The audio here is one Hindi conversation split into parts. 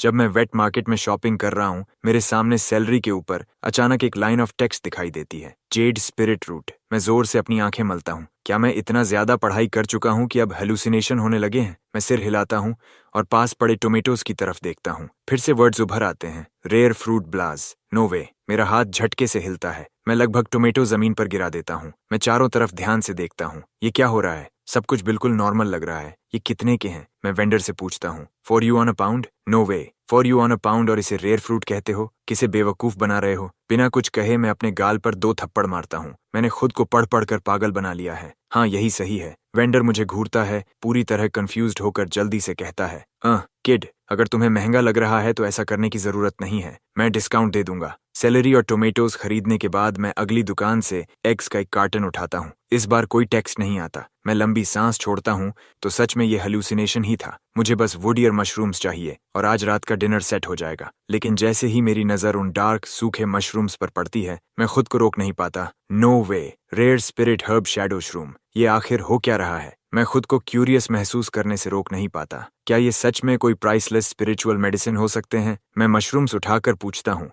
जब मैं वेट मार्केट में शॉपिंग कर रहा हूँ, मेरे सामने सैलरी के ऊपर अचानक एक लाइन ऑफ टेक्स्ट दिखाई देती है, जेड स्पिरिट रूट। मैं जोर से अपनी आंखें मलता हूँ। क्या मैं इतना ज्यादा पढ़ाई कर चुका हूँ कि अब हेलुसिनेशन होने लगे हैं? मैं सिर हिलाता हूँ और पास पड़े टोमेटोज की तरफ देखता हूँ। फिर से वर्ड्स उभर आते हैं, रेयर फ्रूट ब्लाज, नो वे। मेरा हाथ झटके से हिलता है। मैं लगभग टोमेटो जमीन पर गिरा देता हूँ। मैं चारों तरफ ध्यान से देखता हूँ। ये क्या हो रहा है? सब कुछ बिल्कुल नॉर्मल लग रहा है। ये कितने के हैं? मैं वेंडर से पूछता हूँ। Four yuan a pound? No way. Four yuan a pound और इसे रेयर फ्रूट कहते हो? किसे बेवकूफ बना रहे हो? बिना कुछ कहे मैं अपने गाल पर 2 थप्पड़ मारता हूँ। मैंने खुद को पढ़ पढ़ कर पागल बना लिया है। हाँ, यही सही है। वेंडर मुझे घूरता है, पूरी तरह कंफ्यूज्ड होकर जल्दी से कहता है, किड, अगर तुम्हें महंगा लग रहा है तो ऐसा करने की जरूरत नहीं है। मैं डिस्काउंट दे दूंगा। सैलरी और टोमेटोज खरीदने के बाद मैं अगली दुकान से एग्स का एक कार्टन उठाता हूँ। इस बार कोई टैक्स नहीं आता। मैं लंबी सांस छोड़ता हूँ तो सच में ये हेलुसिनेशन ही था। मुझे बस वुडियर मशरूम्स चाहिए और आज रात का डिनर सेट हो जाएगा। लेकिन जैसे ही मेरी नजर उन डार्क सूखे मशरूम्स पर पड़ती है, मैं खुद को रोक नहीं पाता। नो वे, रेयर स्पिरिट हर्ब शैडो श्रूम। ये आखिर हो क्या रहा है? मैं खुद को क्यूरियस महसूस करने से रोक नहीं पाता। क्या ये सच में कोई प्राइसलेस स्पिरिचुअल मेडिसिन हो सकते हैं? मैं मशरूम्स उठाकर पूछता हूँ,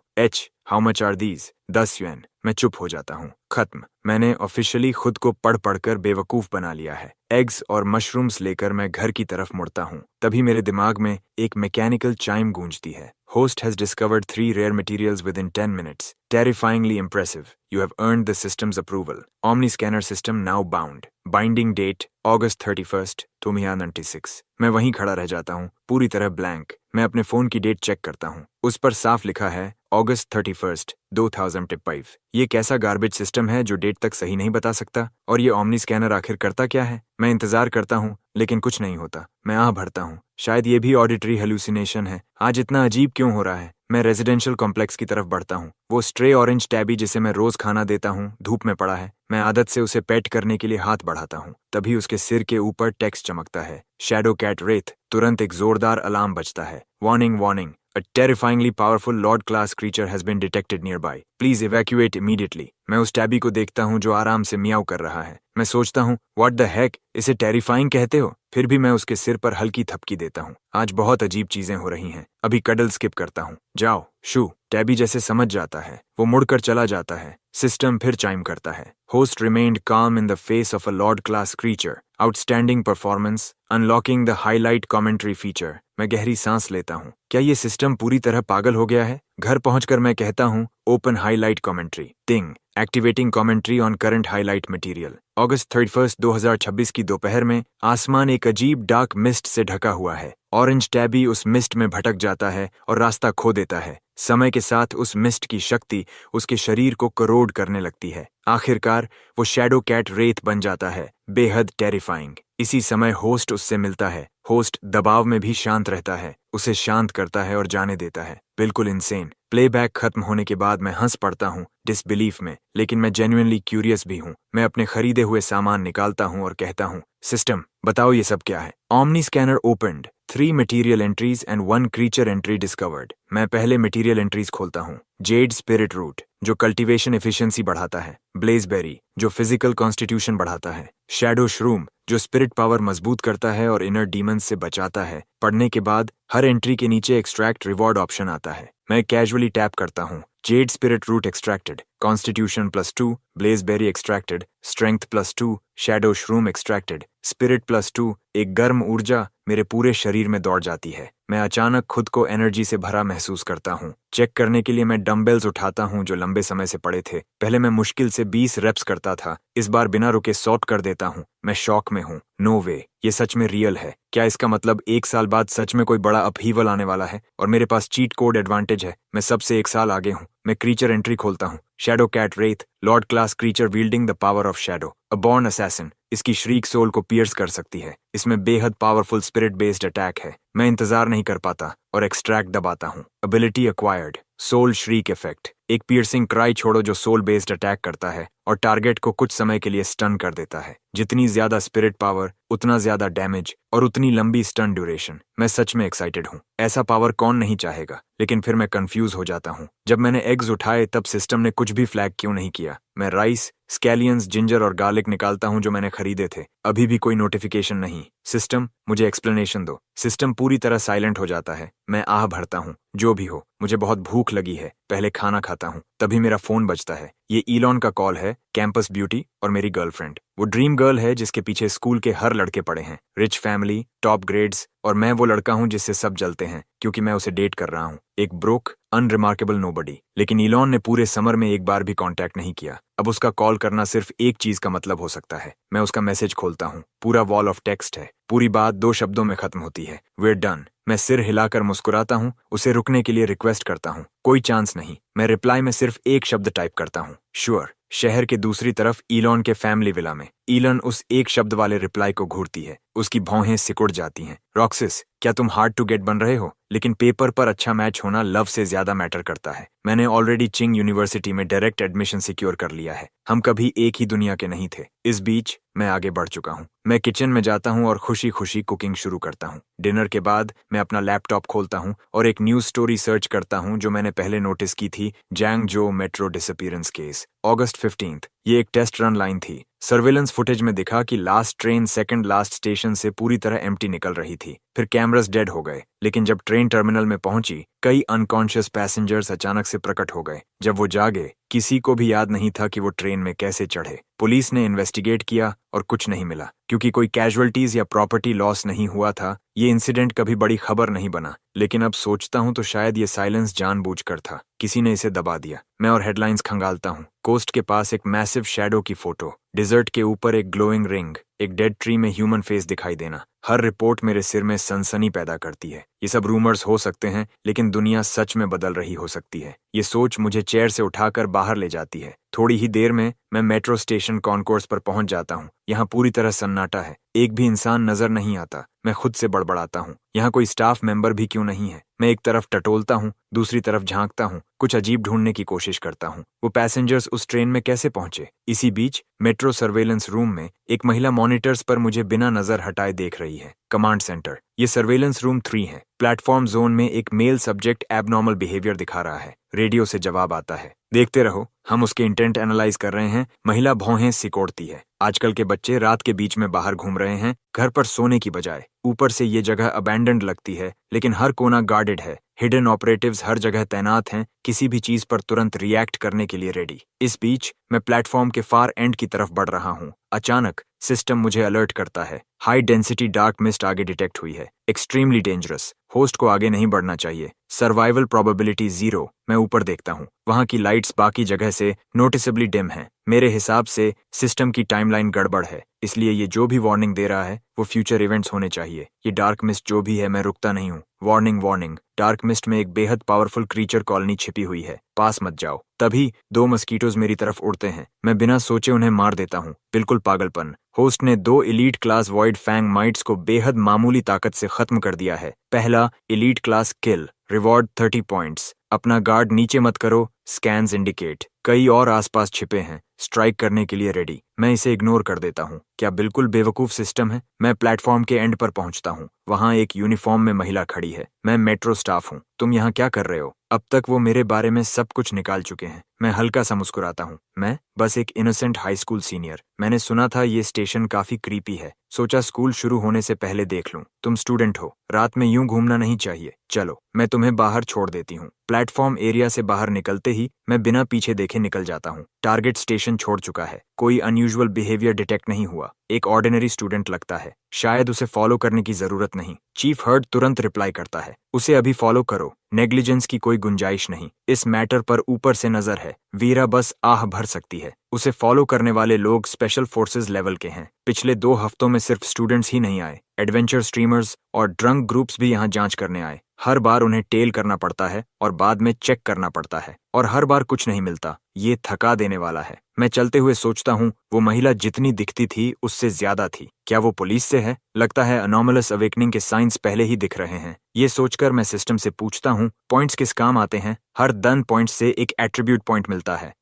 how much are these? 10 yuan. मैं चुप हो जाता हूँ। खत्म। मैंने ऑफिशियली खुद को पढ़ पढ़कर बेवकूफ बना लिया है। एग्स और मशरूम्स लेकर मैं घर की तरफ मुड़ता हूँ। तभी मेरे दिमाग में एक मैकेनिकल चाइम गूंजती है। Host has discovered 3 rare materials within 10 minutes. Terrifyingly impressive. You have earned the system's approval. Omniscanner system now bound. Binding date August 31st, 2096. मैं वहीं खड़ा रह जाता हूँ, पूरी तरह ब्लैंक। मैं अपने फोन की डेट चेक करता हूँ। उस पर साफ लिखा है August 31st, 2005। ये कैसा गार्बेज सिस्टम है जो डेट तक सही नहीं बता सकता? और ये ओमनी स्कैनर आखिर करता क्या है? मैं इंतजार करता हूँ, लेकिन कुछ नहीं होता। मैं आह भरता हूँ। शायद ये भी ऑडिटरी हेलुसिनेशन है। आज इतना अजीब क्यों हो रहा है? मैं रेजिडेंशियल कॉम्प्लेक्स की तरफ बढ़ता हूँ। वो स्ट्रे ऑरेंज टैबी जिसे मैं रोज खाना देता हूँ, धूप में पड़ा है। मैं आदत से उसे पेट करने के लिए हाथ बढ़ाता हूँ। तभी उसके सिर के ऊपर टेक्स्ट चमकता है, शैडो कैट रेथ। तुरंत एक जोरदार अलार्म बजता है, warning warning, A terrifyingly powerful Lord class creature has been detected nearby. Please evacuate immediately. मैं उस टैबी को देखता हूँ जो आराम से मियाऊ कर रहा है। मैं सोचता हूँ, What the heck? इसे टेरिफाइंग कहते हो? फिर भी मैं उसके सिर पर हल्की थपकी देता हूँ। आज बहुत अजीब चीजें हो रही हैं। अभी कडल स्किप करता हूँ। जाओ, शू। टैबी जैसे समझ जाता है, वो मुड़कर चला जाता है। सिस्टम फिर चाइम करता है। Host remained calm in the face of a Lord class creature. Outstanding performance. Unlocking the highlight commentary feature. मैं गहरी सांस लेता हूँ। क्या ये सिस्टम पूरी तरह पागल हो गया है? घर पहुंचकर मैं कहता हूँ, ओपन हाईलाइट कमेंट्री। टिंग, activating commentary on current highlight material. August 31st, 2026 की दोपहर में आसमान एक अजीब डार्क मिस्ट से ढका हुआ है। ऑरेंज टैबी उस मिस्ट में भटक जाता है और रास्ता खो देता है। समय के साथ उस मिस्ट की शक्ति उसके शरीर को करोड करने लगती है। आखिरकार वो शैडो कैट रेत बन जाता है, बेहद टेरिफाइंग। इसी समय होस्ट उससे मिलता है। होस्ट दबाव में भी शांत रहता है, उसे शांत करता है और जाने देता है। बिल्कुल इंसेन। प्लेबैक खत्म होने के बाद मैं हंस पड़ता हूँ डिसबिलीफ में, लेकिन मैं जेन्युइनली क्यूरियस भी हूँ। मैं अपने खरीदे हुए सामान निकालता हूँ और कहता हूँ, सिस्टम बताओ ये सब क्या है? Omni scanner opened. 3 material entries and 1 creature entry discovered. मैं पहले मटेरियल एंट्रीज खोलता हूँ। जेड स्पिरिट रूट, जो कल्टीवेशन एफिशिएंसी बढ़ाता है। ब्लेजबेरी, जो फिजिकल कॉन्स्टिट्यूशन बढ़ाता है। शैडो श्रूम, जो स्पिरिट पावर मजबूत करता है और इनर डीमंस से बचाता है। पढ़ने के बाद हर एंट्री के नीचे एक्सट्रैक्ट रिवॉर्ड ऑप्शन आता है। मैं कैजुअली टैप करता हूँ। Jade spirit root extracted, constitution +2, blazeberry extracted, strength +2, shadow shroom extracted, spirit +2। एक गर्म ऊर्जा मेरे पूरे शरीर में दौड़ जाती है। मैं अचानक खुद को एनर्जी से भरा महसूस करता हूँ। चेक करने के लिए मैं डंबल्स उठाता हूँ जो लंबे समय से पड़े थे। पहले मैं मुश्किल से 20 रेप्स करता था, इस बार बिना रुके 100 कर देता हूँ। मैं शॉक में हूँ। नो वे, ये सच में रियल है। क्या इसका मतलब 1 साल बाद सच में कोई बड़ा अपहीवल आने वाला है और मेरे पास चीट कोड एडवांटेज है? मैं सबसे 1 साल आगे हूँ। मैं क्रीचर एंट्री खोलता हूँ। Shadow cat wraith, lord class creature wielding the power of shadow, a born assassin. इसकी श्रीक सोल को पियर्स कर सकती है। इसमें बेहद पावरफुल स्पिरिट बेस्ड अटैक है। मैं इंतजार नहीं कर पाता और एक्सट्रैक्ट दबाता हूँ। Ability acquired, soul श्रीक effect. एक पियर्सिंग क्राई छोड़ो जो सोल बेस्ड अटैक करता है और टारगेट को कुछ समय के लिए स्टन कर देता है। जितनी ज्यादा स्पिरिट पावर उतना ज्यादा डैमेज और उतनी लंबी स्टन ड्यूरेशन। मैं सच में एक्साइटेड हूँ। ऐसा पावर कौन नहीं चाहेगा, लेकिन फिर मैं कंफ्यूज हो जाता हूँ। जब मैंने एग्स उठाए तब सिस्टम ने कुछ भी फ्लैग क्यों नहीं किया। मैं राइस, स्कैलियंस, जिंजर और गार्लिक निकालता हूँ जो मैंने खरीदे थे। अभी भी कोई नोटिफिकेशन नहीं। सिस्टम, मुझे एक्सप्लेनेशन दो। सिस्टम पूरी तरह साइलेंट हो जाता है। मैं आह भरता हूँ। जो भी हो, मुझे बहुत भूख लगी है, पहले खाना खाता हूँ। तभी मेरा फोन बजता है। ये ईलॉन का कॉल है, कैंपस ब्यूटी और मेरी गर्लफ्रेंड। वो ड्रीम गर्ल है जिसके पीछे स्कूल के हर लड़के पड़े हैं। रिच फैमिली, टॉप ग्रेड्स, और मैं वो लड़का हूँ जिससे सब जलते हैं क्योंकि मैं उसे डेट कर रहा हूँ। एक ब्रोक, अनरिमार्केबल नोबडी। लेकिन ईलॉन ने पूरे समर में एक बार भी कांटेक्ट नहीं किया। अब उसका कॉल करना सिर्फ एक चीज का मतलब हो सकता है। मैं उसका मैसेज खोलता हूँ। पूरा वॉल ऑफ टेक्स्ट है। पूरी बात 2 शब्दों में खत्म होती है, वेयर डन। मैं सिर हिलाकर मुस्कुराता हूँ, उसे रुकने के लिए रिक्वेस्ट करता हूँ। कोई चांस नहीं। मैं रिप्लाई में सिर्फ एक शब्द टाइप करता हूँ, श्योर। शहर के दूसरी तरफ ईलॉन के फैमिली विला में ईलन उस एक शब्द वाले रिप्लाई को घूरती है। उसकी भौहें सिकुड़ जाती हैं। रॉक्सिस, क्या तुम हार्ड टू गेट बन रहे हो? लेकिन पेपर पर अच्छा मैच होना लव से ज्यादा मैटर करता है। मैंने ऑलरेडी चिंग यूनिवर्सिटी में डायरेक्ट एडमिशन सिक्योर कर लिया है। हम कभी एक ही दुनिया के नहीं थे। इस बीच मैं आगे बढ़ चुका हूँ। मैं किचन में जाता हूँ और खुशी खुशी कुकिंग शुरू करता हूँ। डिनर के बाद मैं अपना लैपटॉप खोलता हूँ और एक न्यूज स्टोरी सर्च करता हूँ जो मैंने पहले नोटिस की थी, जैंग जो metro disappearance case, August 15th। ये एक टेस्ट रन लाइन थी। सर्वेलेंस फुटेज में दिखा कि last train second last station से पूरी तरह एम्प्टी निकल रही थी। फिर कैमरास डेड हो गए। लेकिन जब ट्रेन टर्मिनल में पहुंची, कई अनकॉन्शियस पैसेंजर्स अचानक से प्रकट हो गए। जब वो जागे, किसी को भी याद नहीं था कि वो ट्रेन में कैसे चढ़े। पुलिस ने इन्वेस्टिगेट किया और कुछ नहीं मिला। क्योंकि कोई कैजुअलिटीज या प्रॉपर्टी लॉस नहीं हुआ था, ये इंसिडेंट कभी बड़ी खबर नहीं बना। लेकिन अब सोचता हूँ तो शायद ये साइलेंस जानबूझकर था। किसी ने इसे दबा दिया। मैं और हेडलाइंस खंगालता हूँ। कोस्ट के पास एक मैसिव शैडो की फोटो, डिजर्ट के ऊपर एक ग्लोइंग रिंग, एक डेड ट्री में ह्यूमन फेस दिखाई देना। हर रिपोर्ट मेरे सिर में सनसनी पैदा करती है। ये सब रूमर्स हो सकते हैं, लेकिन दुनिया सच में बदल रही हो सकती है। ये सोच मुझे चेयर से उठाकर बाहर ले जाती है। थोड़ी ही देर में मैं मेट्रो स्टेशन कॉन्कोर्स पर पहुंच जाता हूँ। यहाँ पूरी तरह सन्नाटा है। एक भी इंसान नजर नहीं आता। मैं खुद से बड़बड़ाता हूँ, यहाँ कोई स्टाफ मेंबर भी क्यों नहीं है? मैं एक तरफ टटोलता हूँ, दूसरी तरफ झांकता हूँ, कुछ अजीब ढूंढने की कोशिश करता हूँ। वो पैसेंजर्स उस ट्रेन में कैसे पहुंचे? इसी बीच मेट्रो सर्वेलेंस रूम में एक महिला मॉनिटर्स पर मुझे बिना नजर हटाए देख रही है। Command centre. ये सर्वेलेंस रूम 3 है। प्लेटफॉर्म जोन में एक मेल सब्जेक्ट एबनॉर्मल बिहेवियर दिखा रहा है। रेडियो से जवाब आता है, देखते रहो, हम उसके इंटेंट एनालाइज कर रहे हैं। महिला भौहें सिकोड़ती है। आजकल के बच्चे रात के बीच में बाहर घूम रहे हैं, घर पर सोने की बजाय। ऊपर से ये जगह अबैंडन्ड लगती है, लेकिन हर कोना गार्डेड है। हिडन ऑपरेटिव्स हर जगह तैनात हैं, किसी भी चीज पर तुरंत रिएक्ट करने के लिए रेडी। इस बीच मैं प्लेटफॉर्म के फार एंड की तरफ बढ़ रहा हूँ। अचानक सिस्टम मुझे अलर्ट करता है, हाई डेंसिटी डार्क मिस्ट आगे डिटेक्ट हुई है, एक्सट्रीमली डेंजरस। होस्ट को आगे नहीं बढ़ना चाहिए। Survival probability 0। मैं ऊपर देखता हूँ, वहाँ की लाइट्स बाकी जगह से नोटिसेबली डिम है। मेरे हिसाब से सिस्टम की टाइमलाइन गड़बड़ है, इसलिए ये जो भी वार्निंग दे रहा है वो फ्यूचर इवेंट्स होने चाहिए। ये डार्क मिस्ट जो भी है, मैं रुकता नहीं हूँ। वार्निंग वार्निंग, डार्क मिस्ट में एक बेहद पावरफुल क्रीचर कॉलोनी छिपी हुई है, पास मत जाओ। तभी 2 मस्कीटोज मेरी तरफ उड़ते हैं। मैं बिना सोचे उन्हें मार देता हूँ। बिल्कुल पागलपन। होस्ट ने 2 elite class void fang mites को बेहद मामूली ताकत से खत्म कर दिया है। पहला एलीट क्लास किल, रिवॉर्ड 30 पॉइंट्स। अपना गार्ड नीचे मत करो, स्कैन्स इंडिकेट। कई और आसपास छिपे हैं, स्ट्राइक करने के लिए रेडी। मैं इसे इग्नोर कर देता हूँ। क्या बिल्कुल बेवकूफ सिस्टम है? मैं प्लेटफॉर्म के एंड पर पहुंचता हूँ। वहाँ एक यूनिफॉर्म में महिला खड़ी है। मैं मेट्रो स्टाफ हूँ। तुम यहाँ क्या कर रहे हो? अब तक वो मेरे बारे में सब कुछ निकाल चुके हैं। मैं हल्का सा मुस्कुराता हूँ। मैं बस एक इनोसेंट हाई स्कूल सीनियर। मैंने सुना था ये स्टेशन काफी क्रीपी है, सोचा स्कूल शुरू होने से पहले देख लूं। तुम स्टूडेंट हो, रात में यूं घूमना नहीं चाहिए। चलो, मैं तुम्हें बाहर छोड़ देती हूँ। प्लेटफॉर्म एरिया से बाहर निकलते ही मैं बिना पीछे देखे निकल जाता हूँ। टारगेट स्टेशन छोड़ चुका है। कोई अनयूजुअल बिहेवियर डिटेक्ट नहीं हुआ। एक ऑर्डिनरी स्टूडेंट लगता है, शायद उसे फॉलो करने की जरूरत नहीं। चीफ हर्ड तुरंत रिप्लाई करता है, उसे अभी फॉलो करो। नेग्लिजेंस की कोई गुंजाइश नहीं। इस मैटर पर ऊपर से नजर है। वीरा बस आह भर सकती है। उसे फॉलो करने वाले लोग स्पेशल फोर्सेस लेवल के हैं। पिछले 2 हफ्तों में सिर्फ स्टूडेंट्स ही नहीं आए, एडवेंचर स्ट्रीमर्स और ड्रंक ग्रुप्स भी यहाँ जांच करने आए। हर बार उन्हें टेल करना पड़ता है और बाद में चेक करना पड़ता है और हर बार कुछ नहीं मिलता। ये थका देने वाला है। मैं चलते हुए सोचता हूँ वो महिला जितनी दिखती थी उससे ज्यादा थी। क्या वो पुलिस से है? लगता है अनोमलस अवेकनिंग के साइंस पहले ही दिख रहे हैं। ये सोचकर मैं सिस्टम से पूछता हूँ पॉइंट्स किस काम आते हैं? हर 10 पॉइंट से एक एट्रीब्यूट पॉइंट मिलता है।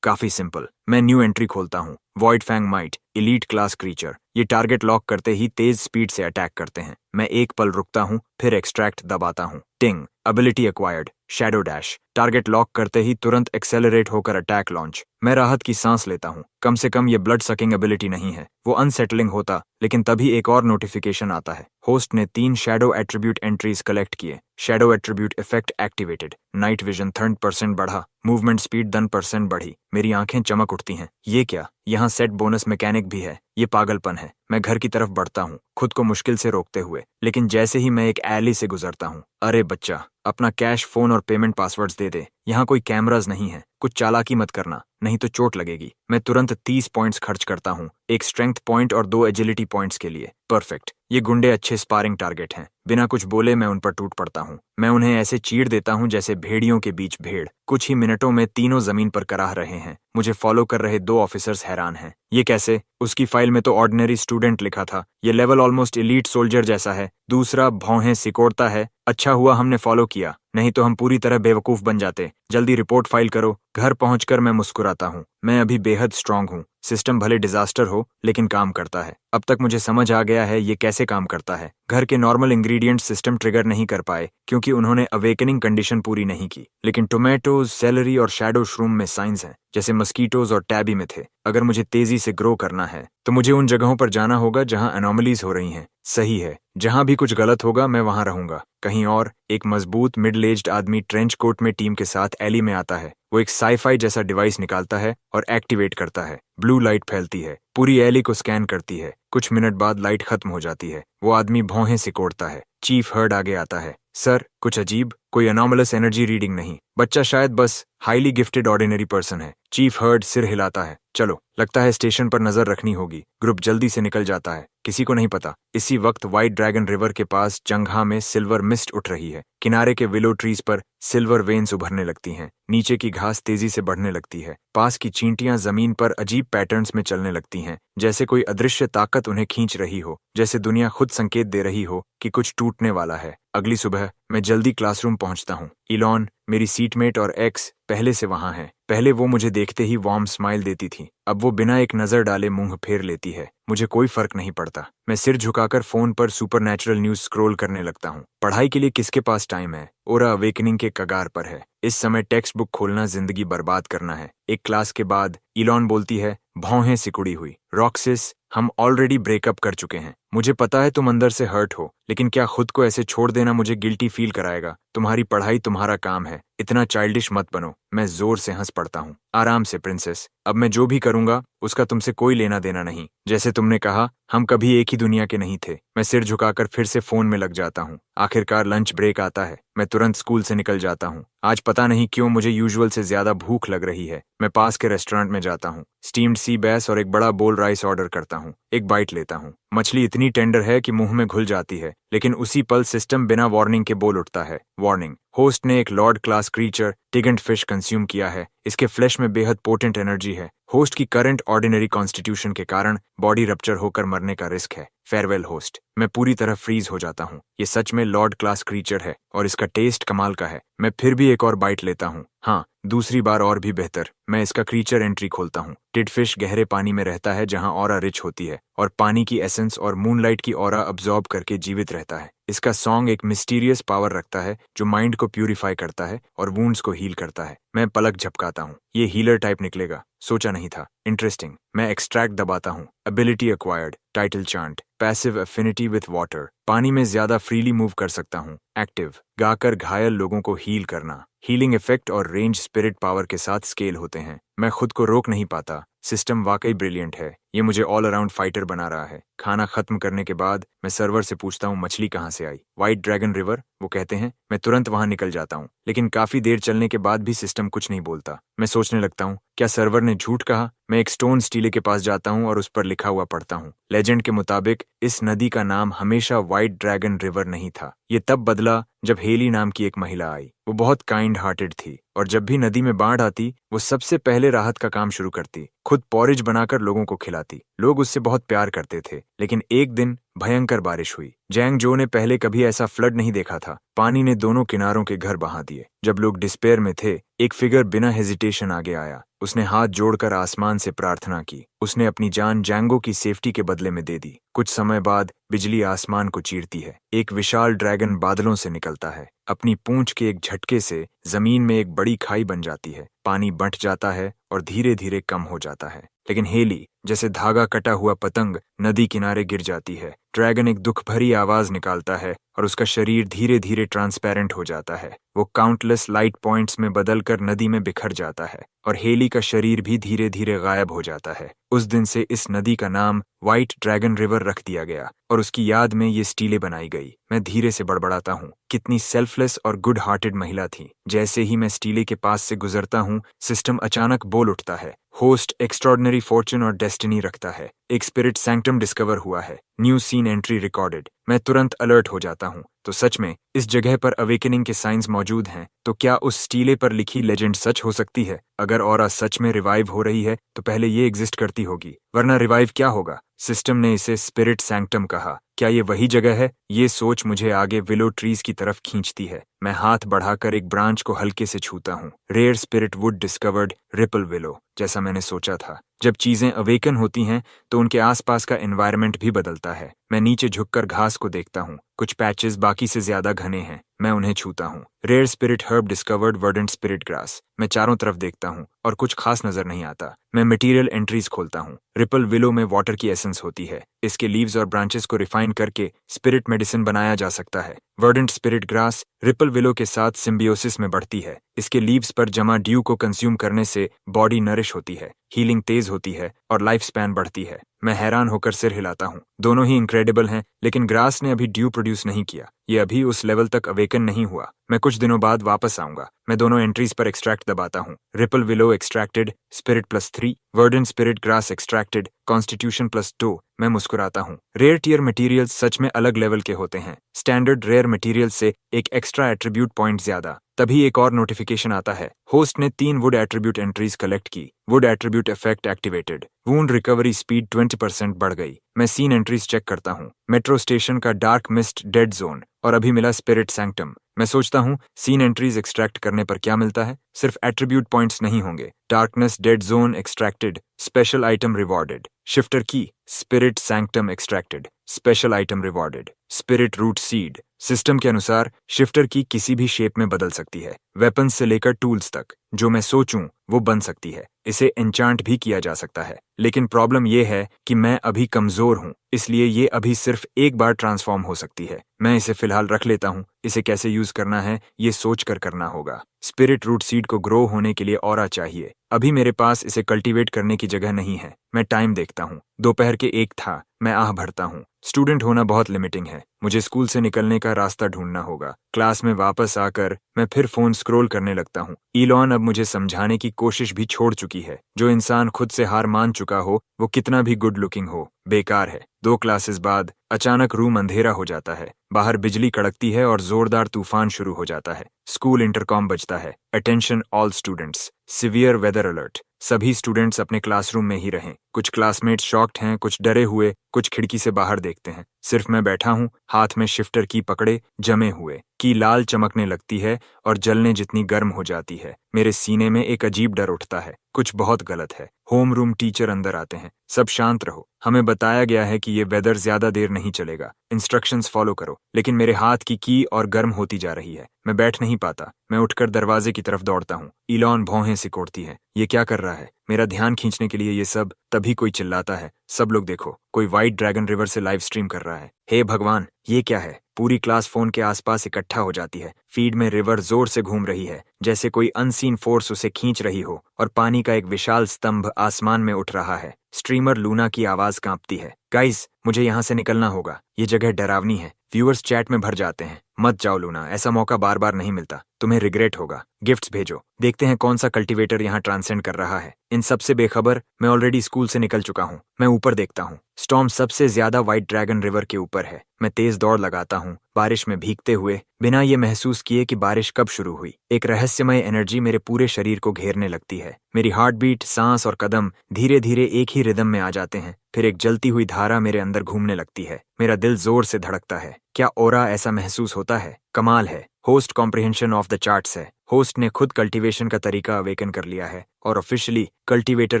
काफी सिंपल। मैं न्यू एंट्री खोलता हूँ। Void fang mite, elite class creature. ये टारगेट लॉक करते ही तेज स्पीड से अटैक करते हैं। मैं एक पल रुकता हूँ, फिर एक्सट्रैक्ट दबाता हूँ। टिंग, ability acquired, shadow dash. Target lock करते ही तुरंत एक्सेलरेट होकर अटैक लॉन्च। मैं राहत की सांस लेता हूँ। कम से कम ये ब्लड सकिंग एबिलिटी नहीं है। वो अनसेटलिंग होता, लेकिन तभी एक और नोटिफिकेशन आता है। होस्ट ने 3 शैडो एट्रीब्यूट एंट्रीज कलेक्ट किए। Shadow attribute effect activated. Night vision 30% बढ़ा। मूवमेंट स्पीड 10% बढ़ी। मेरी आंखें चमक उठती हैं। ये क्या? यहाँ सेट बोनस मैकेनिक भी है। ये पागलपन है। मैं घर की तरफ बढ़ता हूँ, खुद को मुश्किल से रोकते हुए, लेकिन जैसे ही मैं एक एली से गुजरता हूँ, अरे बच्चा, अपना कैश, फोन और पेमेंट पासवर्ड्स दे दे। यहाँ कोई कैमराज नहीं है। कुछ चालाकी मत करना, नहीं तो चोट लगेगी। मैं तुरंत 30 पॉइंट्स खर्च करता हूँ, एक स्ट्रेंथ पॉइंट और 2 एजिलिटी पॉइंट्स के लिए। परफेक्ट। ये गुंडे अच्छे स्पारिंग टारगेट हैं। बिना कुछ बोले मैं उन पर टूट पड़ता हूँ। मैं उन्हें ऐसे चीर देता हूँ जैसे भेड़ियों के बीच भेड़। कुछ ही मिनटों में तीनों जमीन पर कराह रहे हैं। मुझे फॉलो कर रहे 2 ऑफिसर्स हैरान हैं। ये कैसे? उसकी फाइल में तो ऑर्डिनरी स्टूडेंट लिखा था। ये लेवल ऑलमोस्ट एलीट सोल्जर जैसा है। दूसरा भौहें सिकोड़ता है। अच्छा हुआ हमने फॉलो किया, नहीं तो हम पूरी तरह बेवकूफ बन जाते। जल्दी रिपोर्ट फाइल करो। घर पहुंचकर मैं मुस्कुराता हूँ। मैं अभी बेहद स्ट्रांग हूँ। सिस्टम भले डिजास्टर हो, लेकिन काम करता है। अब तक मुझे समझ आ गया है ये कैसे काम करता है। घर के नॉर्मल इंग्रेडिएंट्स सिस्टम ट्रिगर नहीं कर पाए क्योंकि उन्होंने अवेकनिंग कंडीशन पूरी नहीं की, लेकिन टोमेटोज, सेलरी और शैडो श्रूम में साइंस हैं, जैसे मस्कीटोज और टैबी में थे। अगर मुझे तेजी से ग्रो करना है तो मुझे उन जगहों पर जाना होगा जहां एनोमलीज हो रही हैं। सही है, जहां भी कुछ गलत होगा मैं वहां रहूंगा। कहीं और एक मजबूत मिडिल एज्ड आदमी ट्रेंच कोट में टीम के साथ एली में आता है। वो एक साईफाई जैसा डिवाइस निकालता है और एक्टिवेट करता है। ब्लू लाइट फैलती है, पूरी एली को स्कैन करती है। कुछ मिनट बाद लाइट खत्म हो जाती है। वो आदमी भौहें सिकोड़ता है। चीफ हर्ड आगे आता है। सर, कुछ अजीब, कोई अनोमलस एनर्जी रीडिंग नहीं। बच्चा शायद बस हाईली गिफ्टेड ऑर्डिनरी पर्सन है। चीफ हर्ड सिर हिलाता है। चलो, लगता है स्टेशन पर नजर रखनी होगी। ग्रुप जल्दी से निकल जाता है। किसी को नहीं पता। इसी वक्त व्हाइट ड्रैगन रिवर के पास जंघा में सिल्वर मिस्ट उठ रही है। किनारे के विलो ट्रीज पर सिल्वर वेन्स उभरने लगती हैं। नीचे की घास तेजी से बढ़ने लगती है। पास की चींटियां जमीन पर अजीब पैटर्न्स में चलने लगती हैं, जैसे कोई अदृश्य ताकत उन्हें खींच रही हो, जैसे दुनिया खुद संकेत दे रही हो कि कुछ टूटने वाला है। अगली सुबह मैं जल्दी क्लासरूम पहुंचता हूँ। इलॉन, मेरी सीटमेट और एक्स पहले से वहां है। पहले वो मुझे देखते ही वार्म स्माइल देती थी। अब वो बिना एक नजर डाले मुंह फेर लेती है। मुझे कोई फर्क नहीं पड़ता। मैं सिर झुकाकर फोन पर सुपरनैचुरल न्यूज स्क्रॉल करने लगता हूँ। पढ़ाई के लिए किसके पास टाइम है? ओरा अवेकनिंग के कगार पर है। इस समय टेक्स्ट बुक खोलना जिंदगी बर्बाद करना है। एक क्लास के बाद इलॉन बोलती है, भौहें सिकुड़ी हुई, रॉक्सिस, हम ऑलरेडी ब्रेकअप कर चुके हैं। मुझे पता है तुम अंदर से हर्ट हो, लेकिन क्या खुद को ऐसे छोड़ देना मुझे गिल्टी फील कराएगा? तुम्हारी पढ़ाई तुम्हारा काम है, इतना चाइल्डिश मत बनो। मैं जोर से हंस पड़ता हूँ। आराम से प्रिंसेस, अब मैं जो भी करूंगा उसका तुमसे कोई लेना देना नहीं। जैसे तुमने कहा, हम कभी एक ही दुनिया के नहीं थे। मैं सिर झुकाकर फिर से फोन में लग जाता हूँ। आखिरकार लंच ब्रेक आता है। मैं तुरंत स्कूल से निकल जाता हूँ। आज पता नहीं क्यों मुझे यूजुअल से ज्यादा भूख लग रही है। मैं पास के रेस्टोरेंट में जाता हूँ। स्टीम्ड सी बैस और एक बड़ा बोल राइस ऑर्डर करता हूँ। एक बाइट लेता हूँ। मछली इतनी टेंडर है कि मुंह में घुल जाती है, लेकिन उसी पल सिस्टम बिना वार्निंग के बोल उठता है, वार्निंग, होस्ट ने एक लॉर्ड क्लास क्रीचर टिगेंट फिश कंज्यूम किया है। इसके फ्लैश में बेहद पोटेंट एनर्जी है। होस्ट की करंट ऑर्डिनरी कॉन्स्टिट्यूशन के कारण बॉडी रप्चर होकर मरने का रिस्क है। Farewell host. मैं पूरी तरह फ्रीज हो जाता हूँ। ये सच में लॉर्ड क्लास क्रीचर है और इसका टेस्ट कमाल का है। मैं फिर भी एक और बाइट लेता हूँ। हाँ, दूसरी बार और भी बेहतर। मैं इसका क्रीचर एंट्री खोलता हूँ। टिडफिश गहरे पानी में रहता है जहाँ ऑरा रिच होती है और पानी की एसेंस और मूनलाइट की ऑरा अब्जॉर्ब करके जीवित रहता है। इसका सॉन्ग एक मिस्टीरियस पावर रखता है जो माइंड को प्यूरिफाई करता है और वुंड्स को हील करता है। मैं पलक झपकाता हूँ। ये हीलर टाइप निकलेगा, सोचा नहीं था। इंटरेस्टिंग। मैं एक्सट्रैक्ट दबाता हूँ। Ability acquired, title chant, passive affinity with water, पानी में ज्यादा फ्रीली मूव कर सकता हूँ। एक्टिव, गाकर घायल लोगों को हील करना। हीलिंग इफेक्ट और रेंज स्पिरिट पावर के साथ स्केल होते हैं। मैं खुद को रोक नहीं पाता। सिस्टम वाकई ब्रिलियंट है। ये मुझे ऑल अराउंड फाइटर बना रहा है। खाना खत्म करने के बाद मैं सर्वर से पूछता हूँ मछली कहाँ से आई? व्हाइट ड्रैगन रिवर, वो कहते हैं। मैं तुरंत वहां निकल जाता हूँ, लेकिन काफी देर चलने के बाद भी सिस्टम कुछ नहीं बोलता। मैं सोचने लगता हूँ, क्या सर्वर ने झूठ कहा? मैं एक स्टोन स्टीले के पास जाता हूँ और उस पर लिखा हुआ पढ़ता हूँ। लेजेंड के मुताबिक इस नदी का नाम हमेशा व्हाइट ड्रैगन रिवर नहीं था। ये तब बदला जब हेली नाम की एक महिला आई। वो बहुत काइंड हार्टेड थी और जब भी नदी में बाढ़ आती वो सबसे पहले राहत का काम शुरू करती। खुद पॉरेज बनाकर लोगों को खिलाती। लोग उससे बहुत प्यार करते थे। लेकिन एक दिन भयंकर बारिश हुई। जैंग जो ने पहले कभी ऐसा फ्लड नहीं देखा था। पानी ने दोनों किनारों के घर बहा दिए। जब लोग डिस्पेयर में थे, एक फिगर बिना हेजिटेशन आगे आया। उसने हाथ जोड़कर आसमान से प्रार्थना की। उसने अपनी जान जैंगो की सेफ्टी के बदले में दे दी। कुछ समय बाद बिजली आसमान को चीरती है। एक विशाल ड्रैगन बादलों से निकलता है। अपनी पूंछ के एक झटके से जमीन में एक बड़ी खाई बन जाती है। पानी बंट जाता है और धीरे धीरे कम हो जाता है। लेकिन हेली जैसे धागा कटा हुआ पतंग नदी किनारे गिर जाती है। ड्रैगन एक दुख भरी आवाज निकालता है और उसका शरीर धीरे धीरे ट्रांसपेरेंट हो जाता है। वो काउंटलेस लाइट पॉइंट्स में बदलकर नदी में बिखर जाता है और हेली का शरीर भी धीरे धीरे गायब हो जाता है। उस दिन से इस नदी का नाम व्हाइट ड्रैगन रिवर रख दिया गया और उसकी याद में ये स्टीलें बनाई गई। मैं धीरे से बड़बड़ाता हूँ। कितनी सेल्फलेस और गुड हार्टेड महिला थी। जैसे ही मैं स्टीले के पास से गुजरता हूँ, सिस्टम अचानक बोल उठता है। होस्ट एक्स्ट्रॉर्डनरी फॉर्चून और डेस्टिनी रखता है। एक स्पिरिट सैंक्टम डिस्कवर हुआ है। New scene entry recorded. मैं तुरंत अलर्ट हो जाता हूँ। तो सच में इस जगह पर अवेकनिंग के साइंस मौजूद हैं। तो क्या उस स्टीले पर लिखी लेजेंड सच हो सकती है? अगर ऑरा सच में रिवाइव हो रही है तो पहले ये एग्जिस्ट करती होगी, वरना रिवाइव क्या होगा? सिस्टम ने इसे स्पिरिट सैंक्टम कहा। क्या ये वही जगह है? ये सोच मुझे आगे विलो ट्रीज की तरफ खींचती है। मैं हाथ बढ़ाकर एक ब्रांच को हल्के से छूता हूँ। Rare spirit wood discovered ripple willow. जैसा मैंने सोचा था, जब चीजें अवेकन होती हैं तो उनके आसपास का एनवायरनमेंट भी बदलता है। मैं नीचे झुककर घास को देखता हूँ। कुछ पैचेस बाकी से ज्यादा घने हैं। मैं उन्हें छूता हूँ। Rare spirit herb discovered verdant spirit grass. मैं चारों तरफ देखता हूँ और कुछ खास नजर नहीं आता। मैं मटेरियल एंट्रीज खोलता हूँ। रिपल विलो में वाटर की एसेंस होती है। इसके लीव्स और ब्रांचेस को रिफाइन करके स्पिरिट मेडिसिन बनाया जा सकता है। वर्डेंट स्पिरिट ग्रास रिपल विलो के साथ सिम्बियोसिस में बढ़ती है। इसके लीव्स पर जमा ड्यू को कंज्यूम करने से बॉडी नरिश होती है, हीलिंग तेज होती है और लाइफ स्पैन बढ़ती है। मैं हैरान होकर सिर हिलाता हूँ। दोनों ही इनक्रेडिबल हैं, लेकिन ग्रास ने अभी ड्यू प्रोड्यूस नहीं किया। ये अभी उस लेवल तक अवेकन नहीं हुआ। मैं कुछ दिनों बाद वापस आऊंगा। मैं दोनों एंट्रीज पर एक्सट्रैक्ट दबाता हूँ। Ripple willow extracted, spirit +3, verdant spirit grass extracted, constitution +2। मैं मुस्कुराता हूँ। रेयर टियर मटेरियल्स सच में अलग लेवल के होते हैं। स्टैंडर्ड रेयर मटेरियल से एक एक्स्ट्रा एट्रीब्यूट पॉइंट ज्यादा। तभी एक और नोटिफिकेशन आता है। होस्ट ने 3 वुड एट्रीब्यूट एंट्रीज कलेक्ट की। Would attribute effect activated. Wound recovery speed 20% बढ़ गई। मैं सीन एंट्रीज चेक करता हूँ। मेट्रो स्टेशन का डार्क मिस्ट डेड जोन और अभी मिला स्पिरिट सैंक्टम। मैं सोचता हूँ सीन एंट्रीज एक्सट्रैक्ट करने पर क्या मिलता है? सिर्फ एट्रीब्यूट पॉइंट्स नहीं होंगे। Darkness dead zone extracted, special item rewarded. Shifter की spirit sanctum extracted, special item rewarded. Spirit root seed. System के अनुसार शिफ्टर की किसी भी शेप में बदल सकती है, वेपन्स से लेकर टूल्स तक। जो मैं सोचूं वो बन सकती है। इसे एन्चांट भी किया जा सकता है। लेकिन प्रॉब्लम ये है कि मैं अभी कमजोर हूँ, इसलिए ये अभी सिर्फ एक बार ट्रांसफॉर्म हो सकती है। मैं इसे फिलहाल रख लेता हूँ। इसे कैसे यूज करना है ये सोच कर करना होगा। स्पिरिट रूट सीड को ग्रो होने के लिए ऑरा चाहिए। अभी मेरे पास इसे कल्टीवेट करने की जगह नहीं है। मैं टाइम देखता हूँ। दोपहर के 1 था। मैं आह भरता हूँ। स्टूडेंट होना बहुत लिमिटिंग है। मुझे स्कूल से निकलने का रास्ता ढूंढना होगा। क्लास में वापस आकर मैं फिर फोन स्क्रॉल करने लगता हूँ। इलॉन अब मुझे समझाने की कोशिश भी छोड़ चुकी है। जो इंसान खुद से हार मान चुका हो, वो कितना भी गुड लुकिंग हो, बेकार है। 2 क्लासेस बाद अचानक रूम अंधेरा हो जाता है। बाहर बिजली कड़कती है और जोरदार तूफान शुरू हो जाता है। स्कूल इंटरकॉम बजता है। Attention all students, severe weather alert. सभी स्टूडेंट्स अपने क्लासरूम में ही रहें। कुछ क्लासमेट्स शॉक्ड हैं, कुछ डरे हुए, कुछ खिड़की से बाहर देखते हैं। सिर्फ मैं बैठा हूँ, हाथ में शिफ्टर की पकड़े, जमे हुए। की लाल चमकने लगती है और जलने जितनी गर्म हो जाती है। मेरे सीने में एक अजीब डर उठता है। कुछ बहुत गलत है। होम रूम टीचर अंदर आते हैं। सब शांत रहो, हमें बताया गया है कि ये वेदर ज्यादा देर नहीं चलेगा। इंस्ट्रक्शंस फॉलो करो। लेकिन मेरे हाथ की और गर्म होती जा रही है। मैं बैठ नहीं पाता। मैं उठकर दरवाजे की तरफ दौड़ता हूँ। इलॉन भौहें सिकोड़ती है। ये क्या कर रहा है? मेरा ध्यान खींचने के लिए ये सब। तभी कोई चिल्लाता है, सब लोग देखो, कोई व्हाइट ड्रैगन रिवर से लाइव स्ट्रीम कर रहा है। हे भगवान, ये क्या है? पूरी क्लास फोन के आसपास इकट्ठा हो जाती है। फीड में रिवर जोर से घूम रही है, जैसे कोई अनसीन फोर्स उसे खींच रही हो, और पानी का एक विशाल स्तंभ आसमान में उठ रहा है। स्ट्रीमर लूना की आवाज कांपती है। गाइस, मुझे यहाँ से निकलना होगा। ये जगह डरावनी है। व्यूअर्स चैट में भर जाते हैं। मत जाओ लूना, ऐसा मौका बार बार नहीं मिलता। तुम्हें रिग्रेट होगा। गिफ्ट्स भेजो। देखते हैं कौन सा कल्टीवेटर यहाँ ट्रांसेंड कर रहा है। इन सब से बेखबर मैं ऑलरेडी स्कूल से निकल चुका हूँ। मैं ऊपर देखता हूँ। स्टॉर्म सबसे ज्यादा व्हाइट ड्रैगन रिवर के ऊपर है। मैं तेज दौड़ लगाता हूँ। बारिश में भीगते हुए, बिना ये महसूस किए कि बारिश कब शुरू हुई। एक रहस्यमय एनर्जी मेरे पूरे शरीर को घेरने लगती है। मेरी हार्ट बीट, सांस और कदम धीरे धीरे एक ही रिदम में आ जाते हैं। फिर एक जलती हुई धारा मेरे अंदर घूमने लगती है। मेरा दिल जोर से धड़कता है। क्या ऑरा ऐसा महसूस होता है? कमाल है। Host comprehension of the charts है। होस्ट ने खुद कल्टीवेशन का तरीका अवेकन कर लिया है और ऑफिशियली कल्टीवेटर